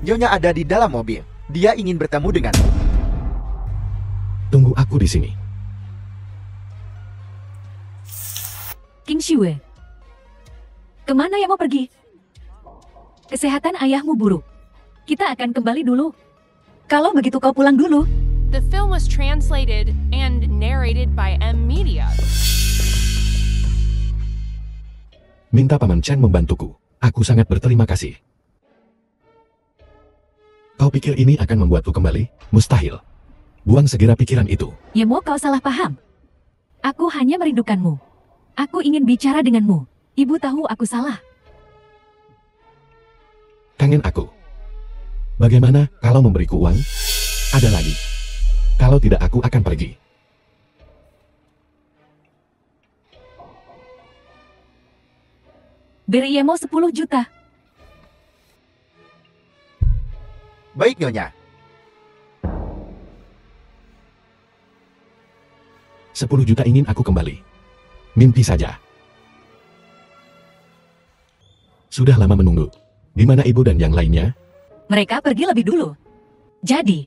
Nyonya ada di dalam mobil. Dia ingin bertemu denganmu. Tunggu aku di sini. King Shui, kemana yang mau pergi? Kesehatan ayahmu buruk. Kita akan kembali dulu. Kalau begitu kau pulang dulu. The film was translated and narrated by M Media. Minta Paman Chen membantuku. Aku sangat berterima kasih. Kau pikir ini akan membuatku kembali? Mustahil. Buang segera pikiran itu. Yemo, kau salah paham. Aku hanya merindukanmu. Aku ingin bicara denganmu. Ibu tahu aku salah. Kangen aku. Bagaimana kalau memberiku uang? Ada lagi. Kalau tidak aku akan pergi. Beri Yemo 10 juta. Baik, Nyonya. 10 juta ingin aku kembali. Mimpi saja. Sudah lama menunggu. Di mana ibu dan yang lainnya? Mereka pergi lebih dulu. Jadi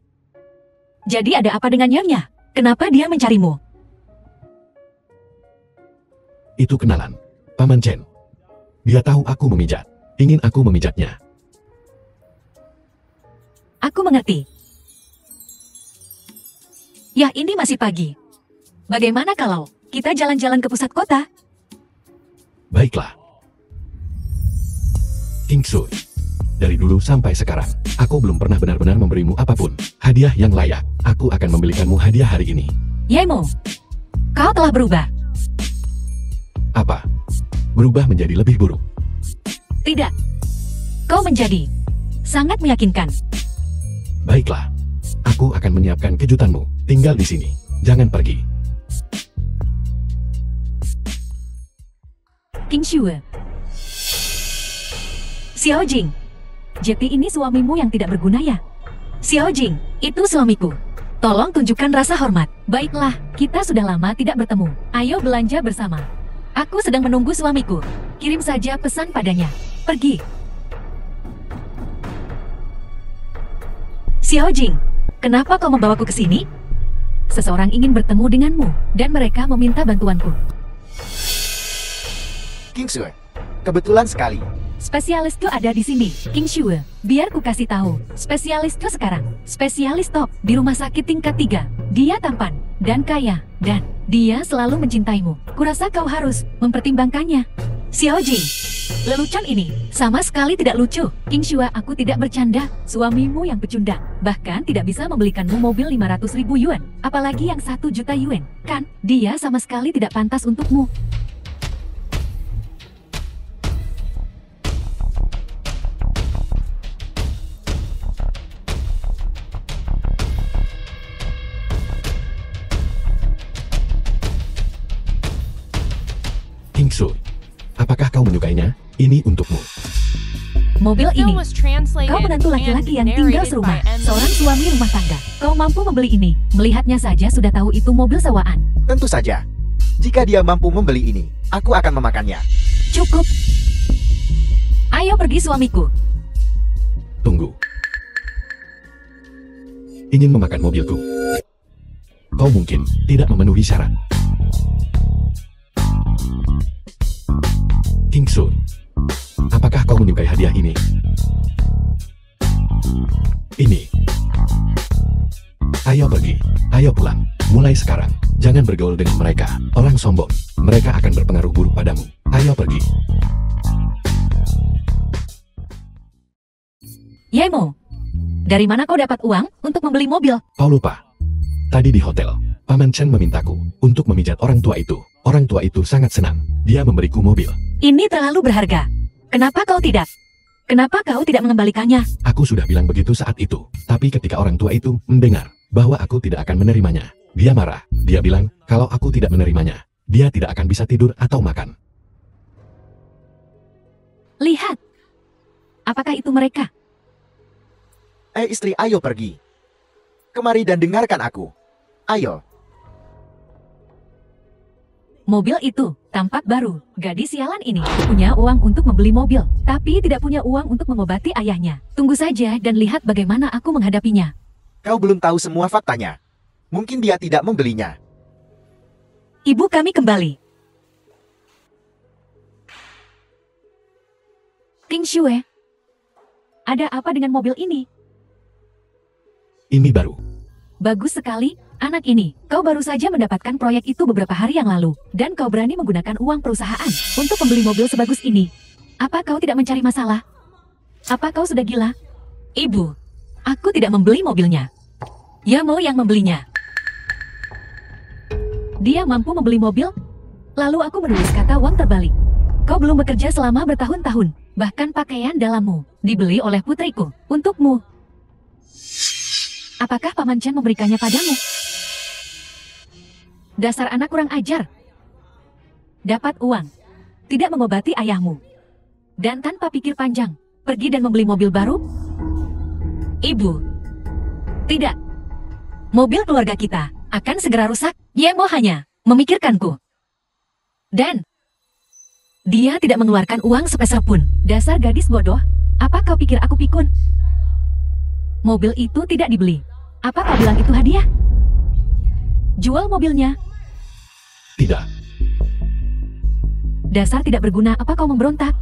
ada apa dengan Nyonya? Kenapa dia mencarimu? Itu kenalan. Paman Chen. Dia tahu aku memijat. Ingin aku memijatnya. Aku mengerti. Ya, ini masih pagi. Bagaimana kalau kita jalan-jalan ke pusat kota? Baiklah. King Sui. Dari dulu sampai sekarang, aku belum pernah benar-benar memberimu apapun. Hadiah yang layak. Aku akan membelikanmu hadiah hari ini. Yemo, kau telah berubah. Apa? Berubah menjadi lebih buruk. Tidak. Kau menjadi sangat meyakinkan. Baiklah. Aku akan menyiapkan kejutanmu. Tinggal di sini. Jangan pergi. King Shui. Xiao Jing. Jeti ini suamimu yang tidak berguna ya? Xiao Jing, itu suamiku. Tolong tunjukkan rasa hormat. Baiklah, kita sudah lama tidak bertemu. Ayo belanja bersama. Aku sedang menunggu suamiku. Kirim saja pesan padanya. Pergi. Xiao Jing, kenapa kau membawaku ke sini? Seseorang ingin bertemu denganmu, dan mereka meminta bantuanku. King Sui, kebetulan sekali. Spesialisku ada di sini, King Shui. Biar ku kasih tahu, spesialisku sekarang. Spesialis top di rumah sakit tingkat 3. Dia tampan dan kaya, dan dia selalu mencintaimu. Kurasa kau harus mempertimbangkannya. Xiao Jing, lelucon ini sama sekali tidak lucu. King Shui, aku tidak bercanda. Suamimu yang pecundang, bahkan tidak bisa membelikanmu mobil 500.000 yuan. Apalagi yang 1 juta yuan. Kan, dia sama sekali tidak pantas untukmu. kau menyukainya? Ini untukmu. Mobil The film ini. was translated Kau menantu laki-laki yang and tinggal narrated serumah, by M. seorang suami rumah tangga. Kau mampu membeli ini. Melihatnya saja sudah tahu itu mobil sewaan. Tentu saja. Jika dia mampu membeli ini, aku akan memakannya. Cukup. Ayo pergi suamiku. Tunggu. Ingin memakan mobilku? Kau mungkin tidak memenuhi syarat. Kingsu, apakah kau menyukai hadiah ini? Ini. Ayo pergi, ayo pulang. Mulai sekarang, jangan bergaul dengan mereka. Orang sombong, mereka akan berpengaruh buruk padamu. Ayo pergi. Yemo, dari mana kau dapat uang untuk membeli mobil? Kau lupa. Tadi di hotel, Paman Chen memintaku untuk memijat orang tua itu. Orang tua itu sangat senang. Dia memberiku mobil. Ini terlalu berharga. Kenapa kau tidak? Kenapa kau tidak mengembalikannya? Aku sudah bilang begitu saat itu. Tapi ketika orang tua itu mendengar bahwa aku tidak akan menerimanya, dia marah. Dia bilang, kalau aku tidak menerimanya, dia tidak akan bisa tidur atau makan. Lihat. Apakah itu mereka? Istri, ayo pergi. Kemari dan dengarkan aku. Ayo. Mobil itu tampak baru. Gadis sialan ini punya uang untuk membeli mobil, tapi tidak punya uang untuk mengobati ayahnya. Tunggu saja dan lihat bagaimana aku menghadapinya. Kau belum tahu semua faktanya. Mungkin dia tidak membelinya. Ibu kami kembali. Ting Shue, ada apa dengan mobil ini? Ini baru. Bagus sekali, anak ini. Kau baru saja mendapatkan proyek itu beberapa hari yang lalu, dan kau berani menggunakan uang perusahaan untuk membeli mobil sebagus ini. Apa kau tidak mencari masalah? Apa kau sudah gila? Ibu, aku tidak membeli mobilnya. Yamo yang membelinya. Dia mampu membeli mobil? Lalu aku menulis kata uang terbalik. Kau belum bekerja selama bertahun-tahun, bahkan pakaian dalammu dibeli oleh putriku, untukmu. Apakah Paman Chen memberikannya padamu? Dasar anak kurang ajar. Dapat uang, tidak mengobati ayahmu, dan tanpa pikir panjang, pergi dan membeli mobil baru? Ibu, tidak. Mobil keluarga kita akan segera rusak. Yemo hanya memikirkanku. Dan dia tidak mengeluarkan uang sepeser pun. Dasar gadis bodoh, apa kau pikir aku pikun? Mobil itu tidak dibeli. Apa kau bilang itu hadiah? Jual mobilnya. Tidak. Dasar tidak berguna, apa kau memberontak?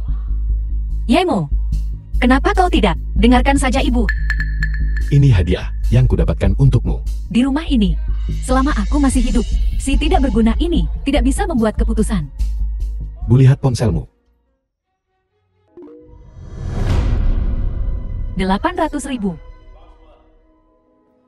Yemo, kenapa kau tidak? Dengarkan saja ibu. Ini hadiah yang kudapatkan untukmu. Di rumah ini, selama aku masih hidup, si tidak berguna ini tidak bisa membuat keputusan. Bu, lihat ponselmu. 800.000.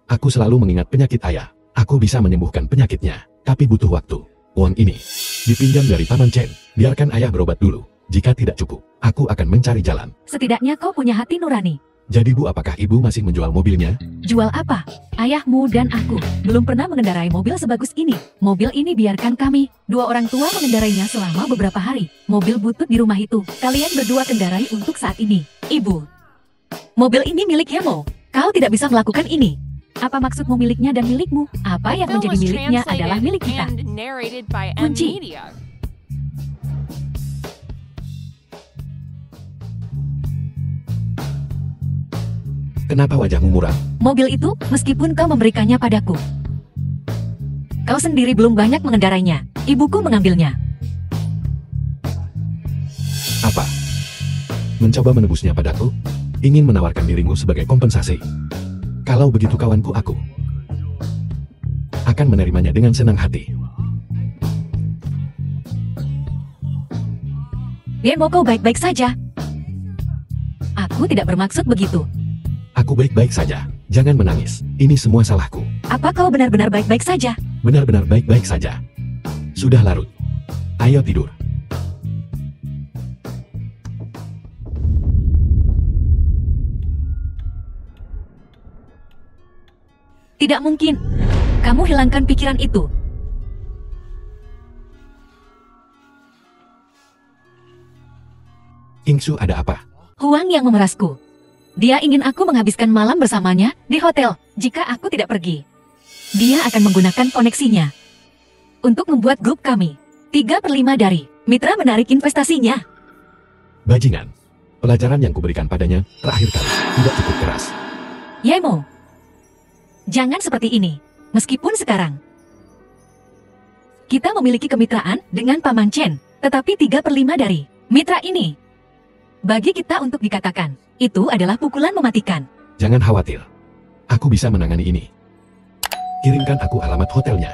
Aku selalu mengingat penyakit ayah. Aku bisa menyembuhkan penyakitnya, tapi butuh waktu. Uang ini dipinjam dari Paman Chen. Biarkan ayah berobat dulu. Jika tidak cukup, aku akan mencari jalan. Setidaknya kau punya hati nurani. Jadi Bu, apakah Ibu masih menjual mobilnya? Jual apa? Ayahmu dan aku belum pernah mengendarai mobil sebagus ini. Mobil ini biarkan kami, dua orang tua mengendarainya selama beberapa hari. Mobil butut di rumah itu, kalian berdua kendarai untuk saat ini. Ibu, mobil ini milik Yemo. Kau tidak bisa melakukan ini. Apa maksudmu miliknya dan milikmu? Apa yang The film menjadi was miliknya adalah milik kita. translated and narrated by M. Kunci. Media. Kenapa wajahmu muram? Mobil itu, meskipun kau memberikannya padaku, kau sendiri belum banyak mengendarainya. Ibuku mengambilnya. Apa? Mencoba menebusnya padaku? Ingin menawarkan dirimu sebagai kompensasi? Kalau begitu kawanku, aku akan menerimanya dengan senang hati. Yemo, kau baik-baik saja. Aku tidak bermaksud begitu. Aku baik-baik saja. Jangan menangis. Ini semua salahku. Apa kau benar-benar baik-baik saja? Benar-benar baik-baik saja. Sudah larut. Ayo tidur. Tidak mungkin. Kamu hilangkan pikiran itu. Kingsu, ada apa? Huang yang memerasku. Dia ingin aku menghabiskan malam bersamanya di hotel jika aku tidak pergi. Dia akan menggunakan koneksinya untuk membuat grup kami 3/5 dari mitra menarik investasinya. Bajingan. Pelajaran yang kuberikan padanya terakhir kali tidak cukup keras. Yemo, jangan seperti ini. Meskipun sekarang kita memiliki kemitraan dengan Paman Chen, tetapi 3/5 dari mitra ini bagi kita untuk dikatakan itu adalah pukulan mematikan. Jangan khawatir. Aku bisa menangani ini. Kirimkan aku alamat hotelnya.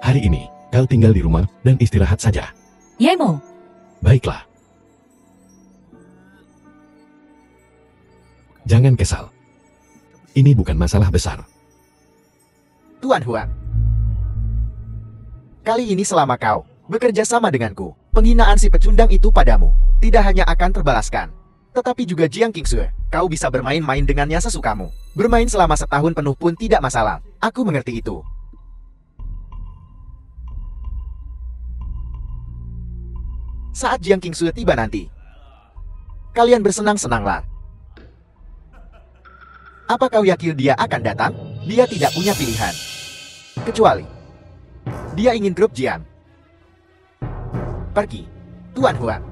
Hari ini, kau tinggal di rumah dan istirahat saja. Yemo, Baiklah. Jangan kesal. Ini bukan masalah besar. Tuan Huang. Kali ini selama kau bekerja sama denganku, penghinaan si pecundang itu padamu tidak hanya akan terbalaskan, tetapi juga Jiang Qingxue. Kau bisa bermain-main dengannya sesukamu. Bermain selama setahun penuh pun tidak masalah. Aku mengerti itu. Saat Jiang Qingxue tiba nanti, kalian bersenang-senanglah. Apa kau yakin dia akan datang? Dia tidak punya pilihan. Kecuali dia ingin grup Jian. Pergi, Tuan Huang.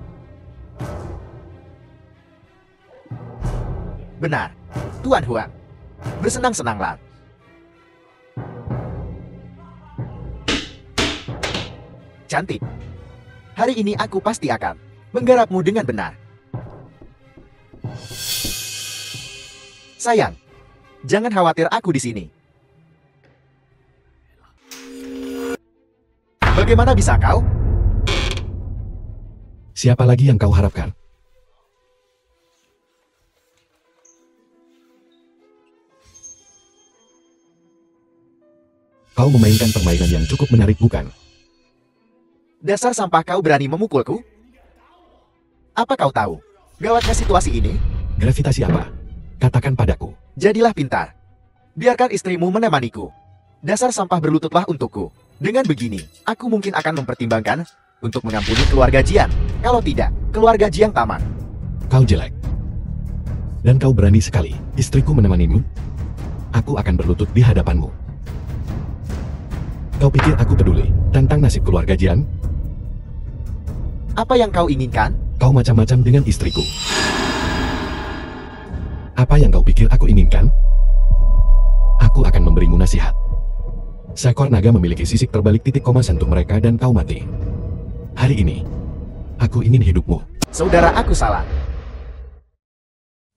Benar, Tuan Huang. Bersenang-senanglah. Cantik. Hari ini aku pasti akan menggarapmu dengan benar. Sayang, jangan khawatir, aku di sini. Bagaimana bisa kau? Siapa lagi yang kau harapkan? Kau memainkan permainan yang cukup menarik, bukan? Dasar sampah, kau berani memukulku? Apa kau tahu gawatnya situasi ini? Gravitasi apa? Katakan padaku. Jadilah pintar. Biarkan istrimu menemaniku. Dasar sampah, berlututlah untukku. Dengan begini, aku mungkin akan mempertimbangkan untuk mengampuni keluarga Jiang. Kalau tidak, keluarga Jiang taman. Kau jelek. Dan kau berani sekali istriku menemanimu? Aku akan berlutut di hadapanmu. Kau pikir aku peduli tentang nasib keluarga Jiang? Apa yang kau inginkan? Kau macam-macam dengan istriku. Apa yang kau pikir aku inginkan? Aku akan memberimu nasihat. Seekor naga memiliki sisik terbalik titik koma sentuh mereka dan kau mati. Hari ini, aku ingin hidupmu. Saudara, aku salah.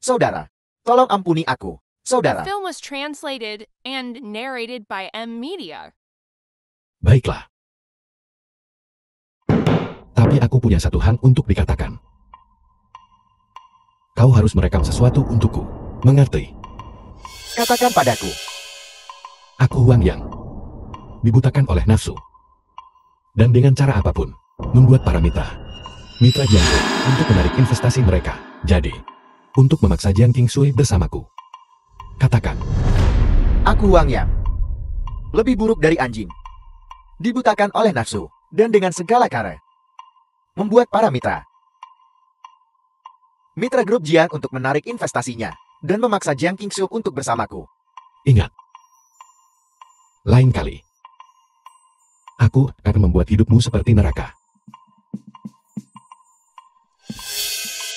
Saudara, tolong ampuni aku. The Saudara, film was translated and narrated by M Media. Baiklah. Tapi aku punya satu hal untuk dikatakan. Kau harus merekam sesuatu untukku. Mengerti? katakan padaku. Aku Huang Yang. Dibutakan oleh nafsu. Dan dengan cara apapun, membuat para mitra Jiangsu untuk menarik investasi mereka. Jadi, untuk memaksa Jiang Qingxue bersamaku. Katakan. Aku Huang Yang. Lebih buruk dari anjing. Dibutakan oleh nafsu, dan dengan segala cara. Membuat para mitra grup Jiang untuk menarik investasinya, dan memaksa Jiang Qingxue untuk bersamaku. Ingat. Lain kali. Aku akan membuat hidupmu seperti neraka.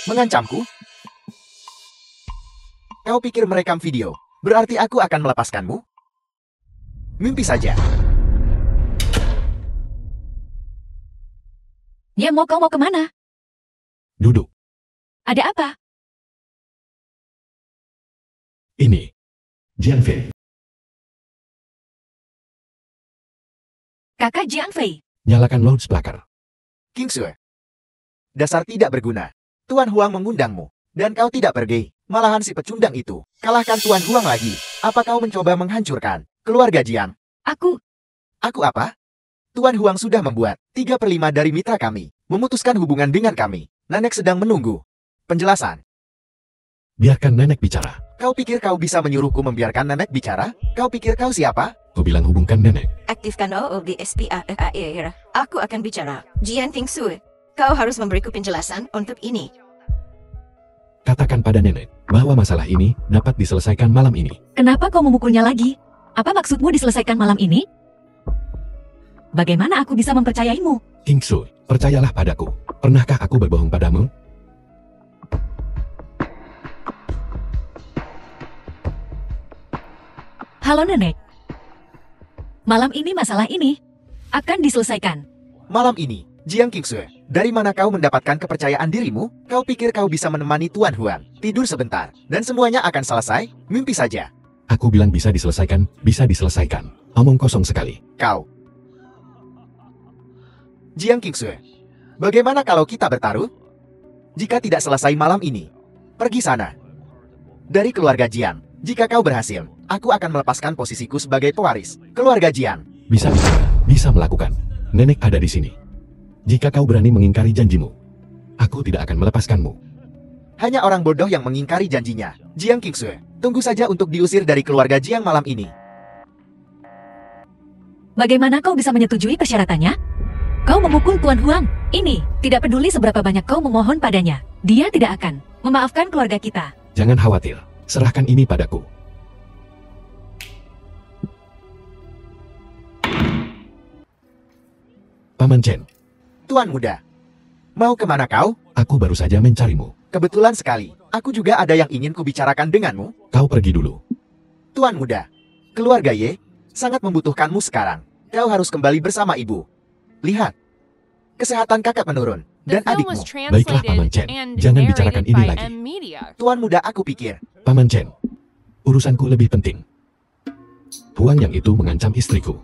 Mengancamku? Kau pikir merekam video, berarti aku akan melepaskanmu? Mimpi saja. Ya, kau mau kemana? Duduk. Ada apa? Ini. Jiang Fei. Kakak Jiang Fei. Nyalakan loudspeaker. Qingxue. Dasar tidak berguna. Tuan Huang mengundangmu, dan kau tidak pergi. Malahan si pecundang itu. Kalahkan Tuan Huang lagi. Apa kau mencoba menghancurkan keluarga Jiang? Aku Apa? Tuan Huang sudah membuat 3/5 dari mitra kami memutuskan hubungan dengan kami. Nenek sedang menunggu penjelasan. Biarkan nenek bicara. Kau pikir kau bisa menyuruhku membiarkan nenek bicara? Kau pikir kau siapa? Kau bilang hubungkan nenek. Aktifkan OODSPAER. Aku akan bicara. Jian Qingxue, kau harus memberiku penjelasan untuk ini. Katakan pada nenek bahwa masalah ini dapat diselesaikan malam ini. Kenapa kau memukulnya lagi? Apa maksudmu diselesaikan malam ini? Bagaimana aku bisa mempercayaimu? King Sui, percayalah padaku. Pernahkah aku berbohong padamu? Halo nenek. Malam ini masalah ini akan diselesaikan. Malam ini, Jiang Qingsue, dari mana kau mendapatkan kepercayaan dirimu? Kau pikir kau bisa menemani Tuan Huan? Tidur sebentar, dan semuanya akan selesai? Mimpi saja. Aku bilang bisa diselesaikan, bisa diselesaikan. Omong kosong sekali. Kau. Jiang Qingsue, bagaimana kalau kita bertaruh? Jika tidak selesai malam ini, pergi sana. Dari keluarga Jiang, jika kau berhasil, aku akan melepaskan posisiku sebagai pewaris keluarga Jiang. Bisa bicara, bisa melakukan. Nenek ada di sini. Jika kau berani mengingkari janjimu, aku tidak akan melepaskanmu. Hanya orang bodoh yang mengingkari janjinya. Jiang Qingsue, tunggu saja untuk diusir dari keluarga Jiang malam ini. Bagaimana kau bisa menyetujui persyaratannya? Kau memukul Tuan Huang. Ini tidak peduli seberapa banyak kau memohon padanya. Dia tidak akan memaafkan keluarga kita. Jangan khawatir, serahkan ini padaku. Paman Chen, Tuan muda, mau kemana kau? aku baru saja mencarimu. Kebetulan sekali, aku juga ada yang ingin kubicarakan denganmu. Kau pergi dulu. Tuan muda, keluarga Ye sangat membutuhkanmu sekarang. Kau harus kembali bersama ibu. Lihat, kesehatan kakak menurun, The dan film adikmu. was Baiklah Paman translated Chen, and jangan bicarakan narrated ini by lagi. M Media. Tuan muda, aku pikir. Paman Chen, urusanku lebih penting. Huang yang itu mengancam istriku.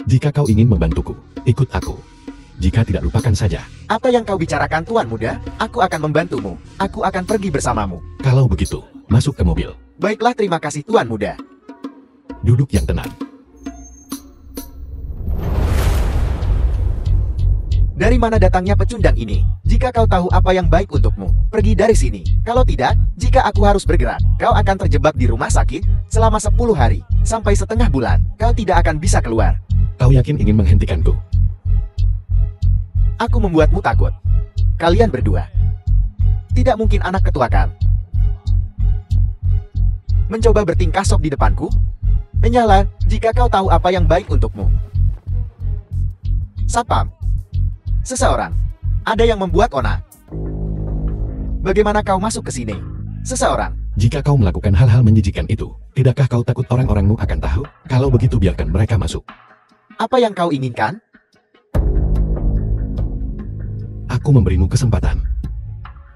Jika kau ingin membantuku, ikut aku. Jika tidak, lupakan saja. Apa yang kau bicarakan tuan muda? Aku akan membantumu. Aku akan pergi bersamamu. Kalau begitu, masuk ke mobil. Baiklah, terima kasih tuan muda. Duduk yang tenang. Dari mana datangnya pecundang ini? Jika kau tahu apa yang baik untukmu, pergi dari sini. Kalau tidak, jika aku harus bergerak, kau akan terjebak di rumah sakit selama 10 hari, sampai setengah bulan. Kau tidak akan bisa keluar. Kau yakin ingin menghentikanku? Aku membuatmu takut. Kalian berdua tidak mungkin anak ketuakan. Mencoba bertingkah sok di depanku? Menyala jika kau tahu apa yang baik untukmu. Satpam. Seseorang. Ada yang membuat onar. Bagaimana kau masuk ke sini? Seseorang. Jika kau melakukan hal-hal menjijikan itu, tidakkah kau takut orang-orangmu akan tahu? Kalau begitu biarkan mereka masuk. Apa yang kau inginkan? Aku memberimu kesempatan.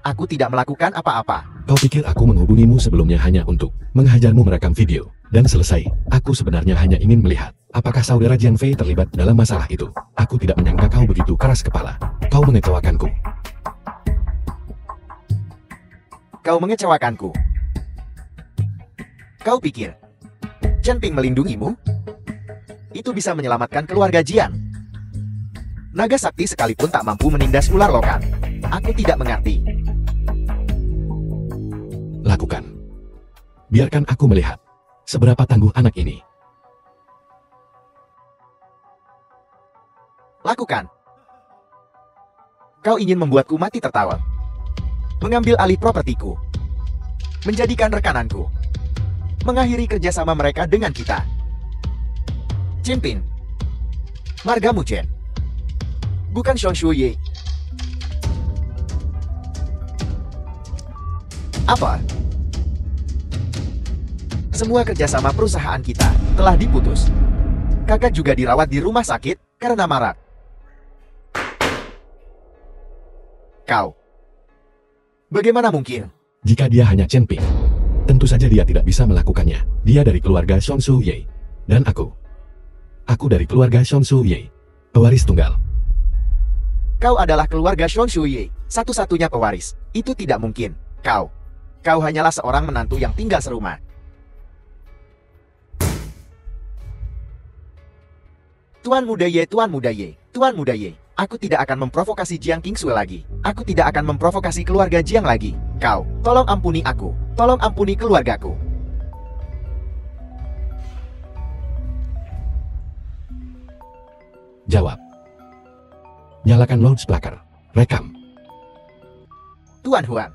Aku tidak melakukan apa-apa. Kau pikir aku menghubungimu sebelumnya hanya untuk menghajarmu merekam video, dan selesai. Aku sebenarnya hanya ingin melihat apakah saudara Jiang Fei terlibat dalam masalah itu. Aku tidak menyangka kau begitu keras kepala. Kau mengecewakanku. Kau mengecewakanku. Kau pikir Chen Ping melindungimu? Itu bisa menyelamatkan keluarga Jiang. Naga sakti sekalipun tak mampu menindas ular lokal. Aku tidak mengerti. Lakukan. Biarkan aku melihat seberapa tangguh anak ini. Lakukan. Kau ingin membuatku mati tertawa. Mengambil alih propertiku. Menjadikan rekananku. Mengakhiri kerjasama mereka dengan kita. Cimpin. Margamu Chen. Bukan Shon Shuye. Apa? Semua kerjasama perusahaan kita telah diputus. Kakak juga dirawat di rumah sakit karena marak. Kau. Bagaimana mungkin? Jika dia hanya Chen Ping, tentu saja dia tidak bisa melakukannya. Dia dari keluarga Shon Su Ye. Dan aku dari keluarga Shon Su Ye. Pewaris tunggal. Kau adalah keluarga Shon Shuye, satu-satunya pewaris. Itu tidak mungkin. Kau hanyalah seorang menantu yang tinggal serumah. Tuan muda Ye, Tuan muda Ye, Tuan muda Ye. Aku tidak akan memprovokasi Jiang Qingsue lagi. Aku tidak akan memprovokasi keluarga Jiang lagi. Kau, tolong ampuni aku. Tolong ampuni keluargaku. Jawab. Nyalakan loudspeaker. Rekam. Tuan Huang,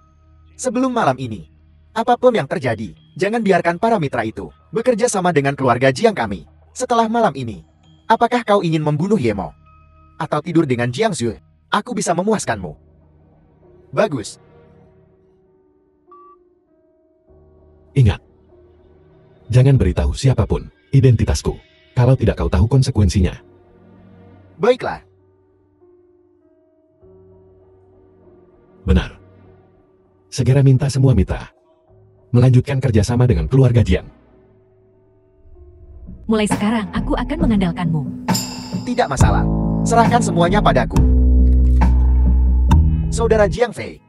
Sebelum malam ini, apapun yang terjadi, jangan biarkan para mitra itu bekerja sama dengan keluarga Jiang kami. Setelah malam ini, apakah kau ingin membunuh Yemo? Atau tidur dengan Jiang Zhu? Aku bisa memuaskanmu. Bagus. Ingat, jangan beritahu siapapun identitasku, kalau tidak kau tahu konsekuensinya. Baiklah. Benar. Segera minta semua mitra melanjutkan kerjasama dengan keluarga Jiang. Mulai sekarang aku akan mengandalkanmu. Tidak masalah. Serahkan semuanya padaku. Saudara Jiang Fei.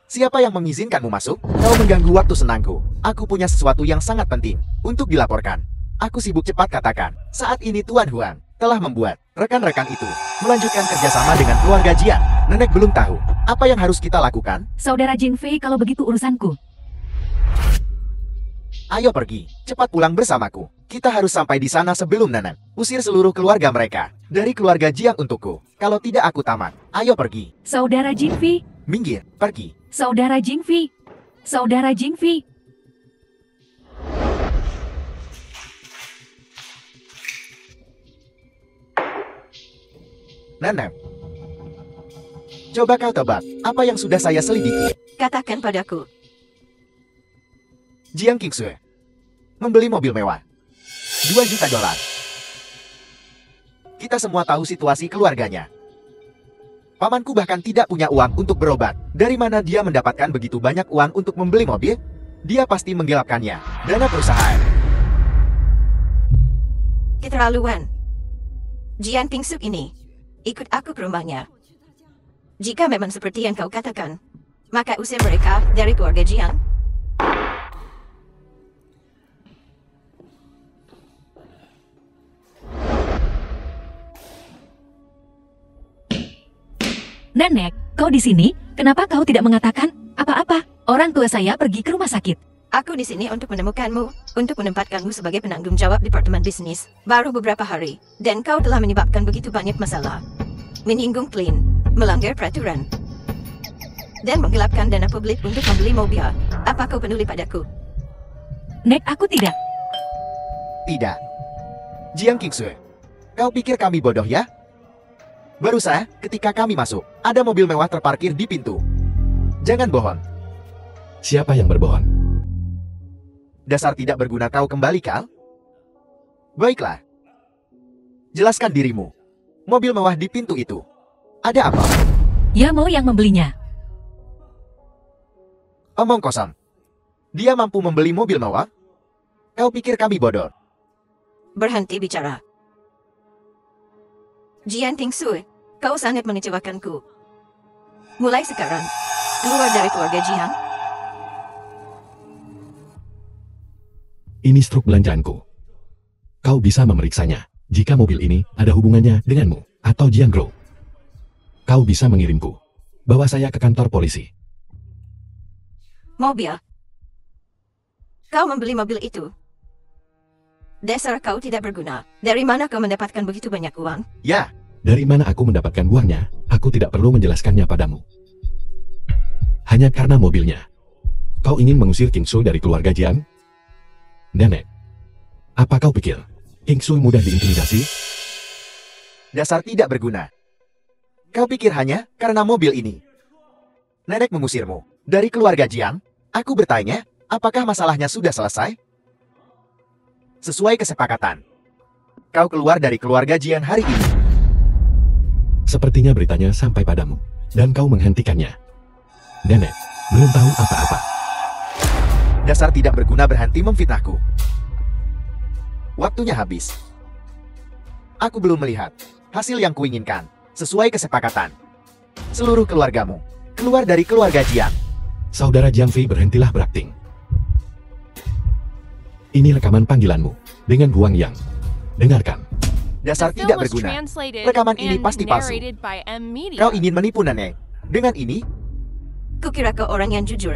Siapa yang mengizinkanmu masuk? Kau mengganggu waktu senangku. Aku punya sesuatu yang sangat penting untuk dilaporkan. Aku sibuk, cepat katakan. Saat ini Tuan Huang telah membuat rekan-rekan itu melanjutkan kerjasama dengan keluarga Jiang. Nenek belum tahu apa yang harus kita lakukan. Saudara Jing Fei, kalau begitu urusanku. Ayo pergi, cepat pulang bersamaku. Kita harus sampai di sana sebelum nenek usir seluruh keluarga mereka dari keluarga Jiang untukku. Kalau tidak aku tamat. Ayo pergi. Saudara Jing Fei. Minggir, pergi. Saudara Jing Fei. Saudara Jing Fei. Nenek. Coba kau tebak, apa yang sudah saya selidiki? Katakan padaku. Jiang Qingsue membeli mobil mewah. $2 juta. Kita semua tahu situasi keluarganya. Pamanku bahkan tidak punya uang untuk berobat. Dari mana dia mendapatkan begitu banyak uang untuk membeli mobil? Dia pasti menggelapkannya. Dana perusahaan. Keterlaluan. Jian Pingsuk ini. Ikut aku ke rumahnya. Jika memang seperti yang kau katakan, maka usir mereka dari keluarga Jiang. Nenek, kau di sini? Kenapa kau tidak mengatakan apa-apa? Orang tua saya pergi ke rumah sakit. Aku di sini untuk menemukanmu, untuk menempatkanmu sebagai penanggung jawab departemen bisnis. Baru beberapa hari, dan kau telah menyebabkan begitu banyak masalah. Menyinggung klien, melanggar peraturan, dan menggelapkan dana publik untuk membeli mobil. Apa kau peduli padaku? Nek, aku tidak. Tidak. Jiang Qingsue, kau pikir kami bodoh ya? Baru saja, ketika kami masuk, ada mobil mewah terparkir di pintu. Jangan bohong. Siapa yang berbohong? Dasar tidak berguna kau kembali, Kal? Baiklah. Jelaskan dirimu. Mobil mewah di pintu itu. Ada apa? Ya mau yang membelinya. Omong kosong. Dia mampu membeli mobil mewah? Kau pikir kami bodoh? Berhenti bicara. Jian Pingsue, kau sangat mengecewakanku. Mulai sekarang, keluar dari keluarga Jiang. Ini struk belanjaanku. Kau bisa memeriksanya. Jika mobil ini ada hubungannya denganmu atau Jiang Group, kau bisa mengirimku. Bawa saya ke kantor polisi. Mobil. Kau membeli mobil itu. Dasar kau tidak berguna. Dari mana kau mendapatkan begitu banyak uang? Ya. Dari mana aku mendapatkan uangnya, aku tidak perlu menjelaskannya padamu. Hanya karena mobilnya. Kau ingin mengusir Qingsue dari keluarga Jiang? Nenek, apa kau pikir Qingsue mudah diintimidasi? Dasar tidak berguna. Kau pikir hanya karena mobil ini Nenek mengusirmu dari keluarga Jiang? Aku bertanya, apakah masalahnya sudah selesai? Sesuai kesepakatan, kau keluar dari keluarga Jiang hari ini. Sepertinya beritanya sampai padamu, dan kau menghentikannya. Nenek, belum tahu apa-apa. Dasar tidak berguna berhenti memfitnahku. Waktunya habis. Aku belum melihat hasil yang kuinginkan. Sesuai kesepakatan, seluruh keluargamu keluar dari keluarga Jiang. Saudara Jiang Fei, berhentilah berakting. Ini rekaman panggilanmu dengan Huang Yang. Dengarkan. Dasar The tidak film was berguna. translated Rekaman ini and pasti palsu. narrated by M Media. Kau ingin menipu nenek. Dengan ini, Kukira kau orang yang jujur.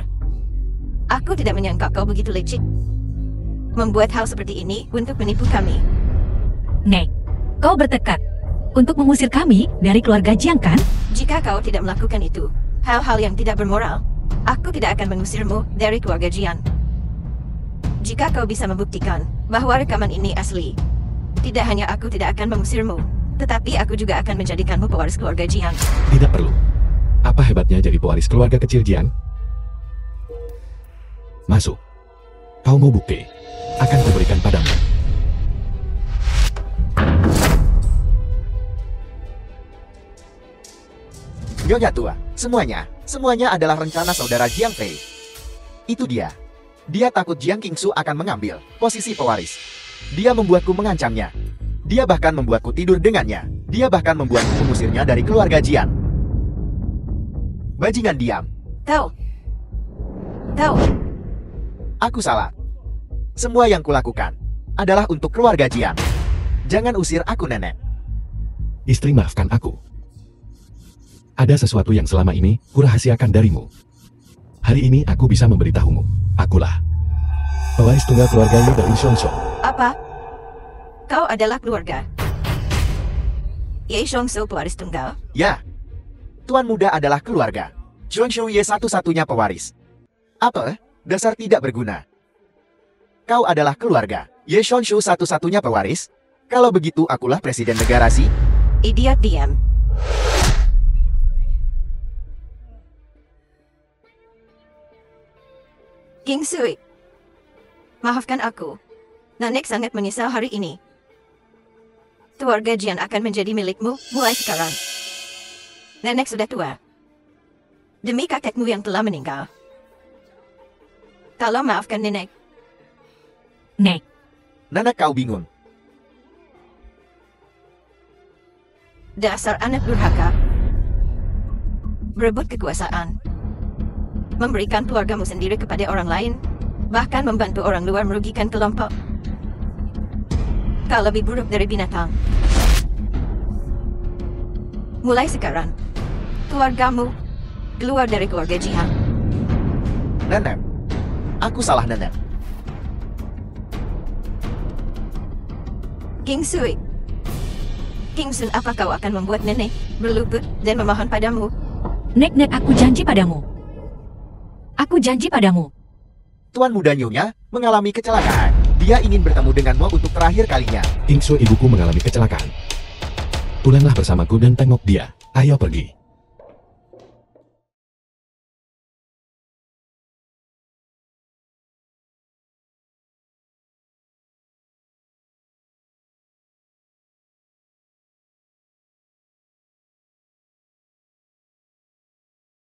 Aku tidak menyangka kau begitu licik. Membuat hal seperti ini untuk menipu kami. Nek, kau bertekad untuk mengusir kami dari keluarga Jiang, kan? Jika kau tidak melakukan itu, hal-hal yang tidak bermoral. Aku tidak akan mengusirmu dari keluarga Jian. Jika kau bisa membuktikan bahwa rekaman ini asli, tidak hanya aku tidak akan mengusirmu, tetapi aku juga akan menjadikanmu pewaris keluarga Jian. Tidak perlu. Apa hebatnya jadi pewaris keluarga kecil Jian? Masuk. Kau mau bukti? Akan kuberikan padamu. Nyonya tua, semuanya adalah rencana saudara Jiang Fei. Itu dia. Dia takut Jiang Qingsu akan mengambil posisi pewaris. Dia membuatku mengancamnya. Dia bahkan membuatku tidur dengannya. Dia bahkan membuatku mengusirnya dari keluarga Jian. Bajingan diam. Tahu. Aku salah. Semua yang kulakukan adalah untuk keluarga Jian. Jangan usir aku, nenek. Istri, maafkan aku. Ada sesuatu yang selama ini kurahasiakan darimu. Hari ini aku bisa memberitahumu. Akulah pewaris tunggal keluarga dari Shongshou. Apa? Kau adalah keluarga Ye Shongshou pewaris tunggal? Ya. Tuan muda adalah keluarga Shongshou Ye satu-satunya pewaris. Apa? Dasar tidak berguna. Kau adalah keluarga Ye Shongshou satu-satunya pewaris? Kalau begitu akulah presiden negara sih. Idiot, diam. Qingsu, maafkan aku. Nenek sangat menyesal hari ini. Keluarga Jian akan menjadi milikmu mulai sekarang. Nenek sudah tua. Demi kakekmu yang telah meninggal. Tolong maafkan nenek. Nek, Nenek, kau bingung. Dasar anak durhaka. Berebut kekuasaan. Memberikan keluargamu sendiri kepada orang lain. Bahkan membantu orang luar merugikan kelompok. Kau lebih buruk dari binatang. Mulai sekarang, keluargamu keluar dari keluarga Jian. Nenek. Aku salah, nenek. Qingsu, apa kau akan membuat nenek berlutut dan memohon padamu? Nek, aku janji padamu. Aku janji padamu. Tuan muda Nyonya mengalami kecelakaan. Dia ingin bertemu denganmu untuk terakhir kalinya. Qingsu, ibuku mengalami kecelakaan. Pulanglah bersamaku dan tengok dia. Ayo pergi.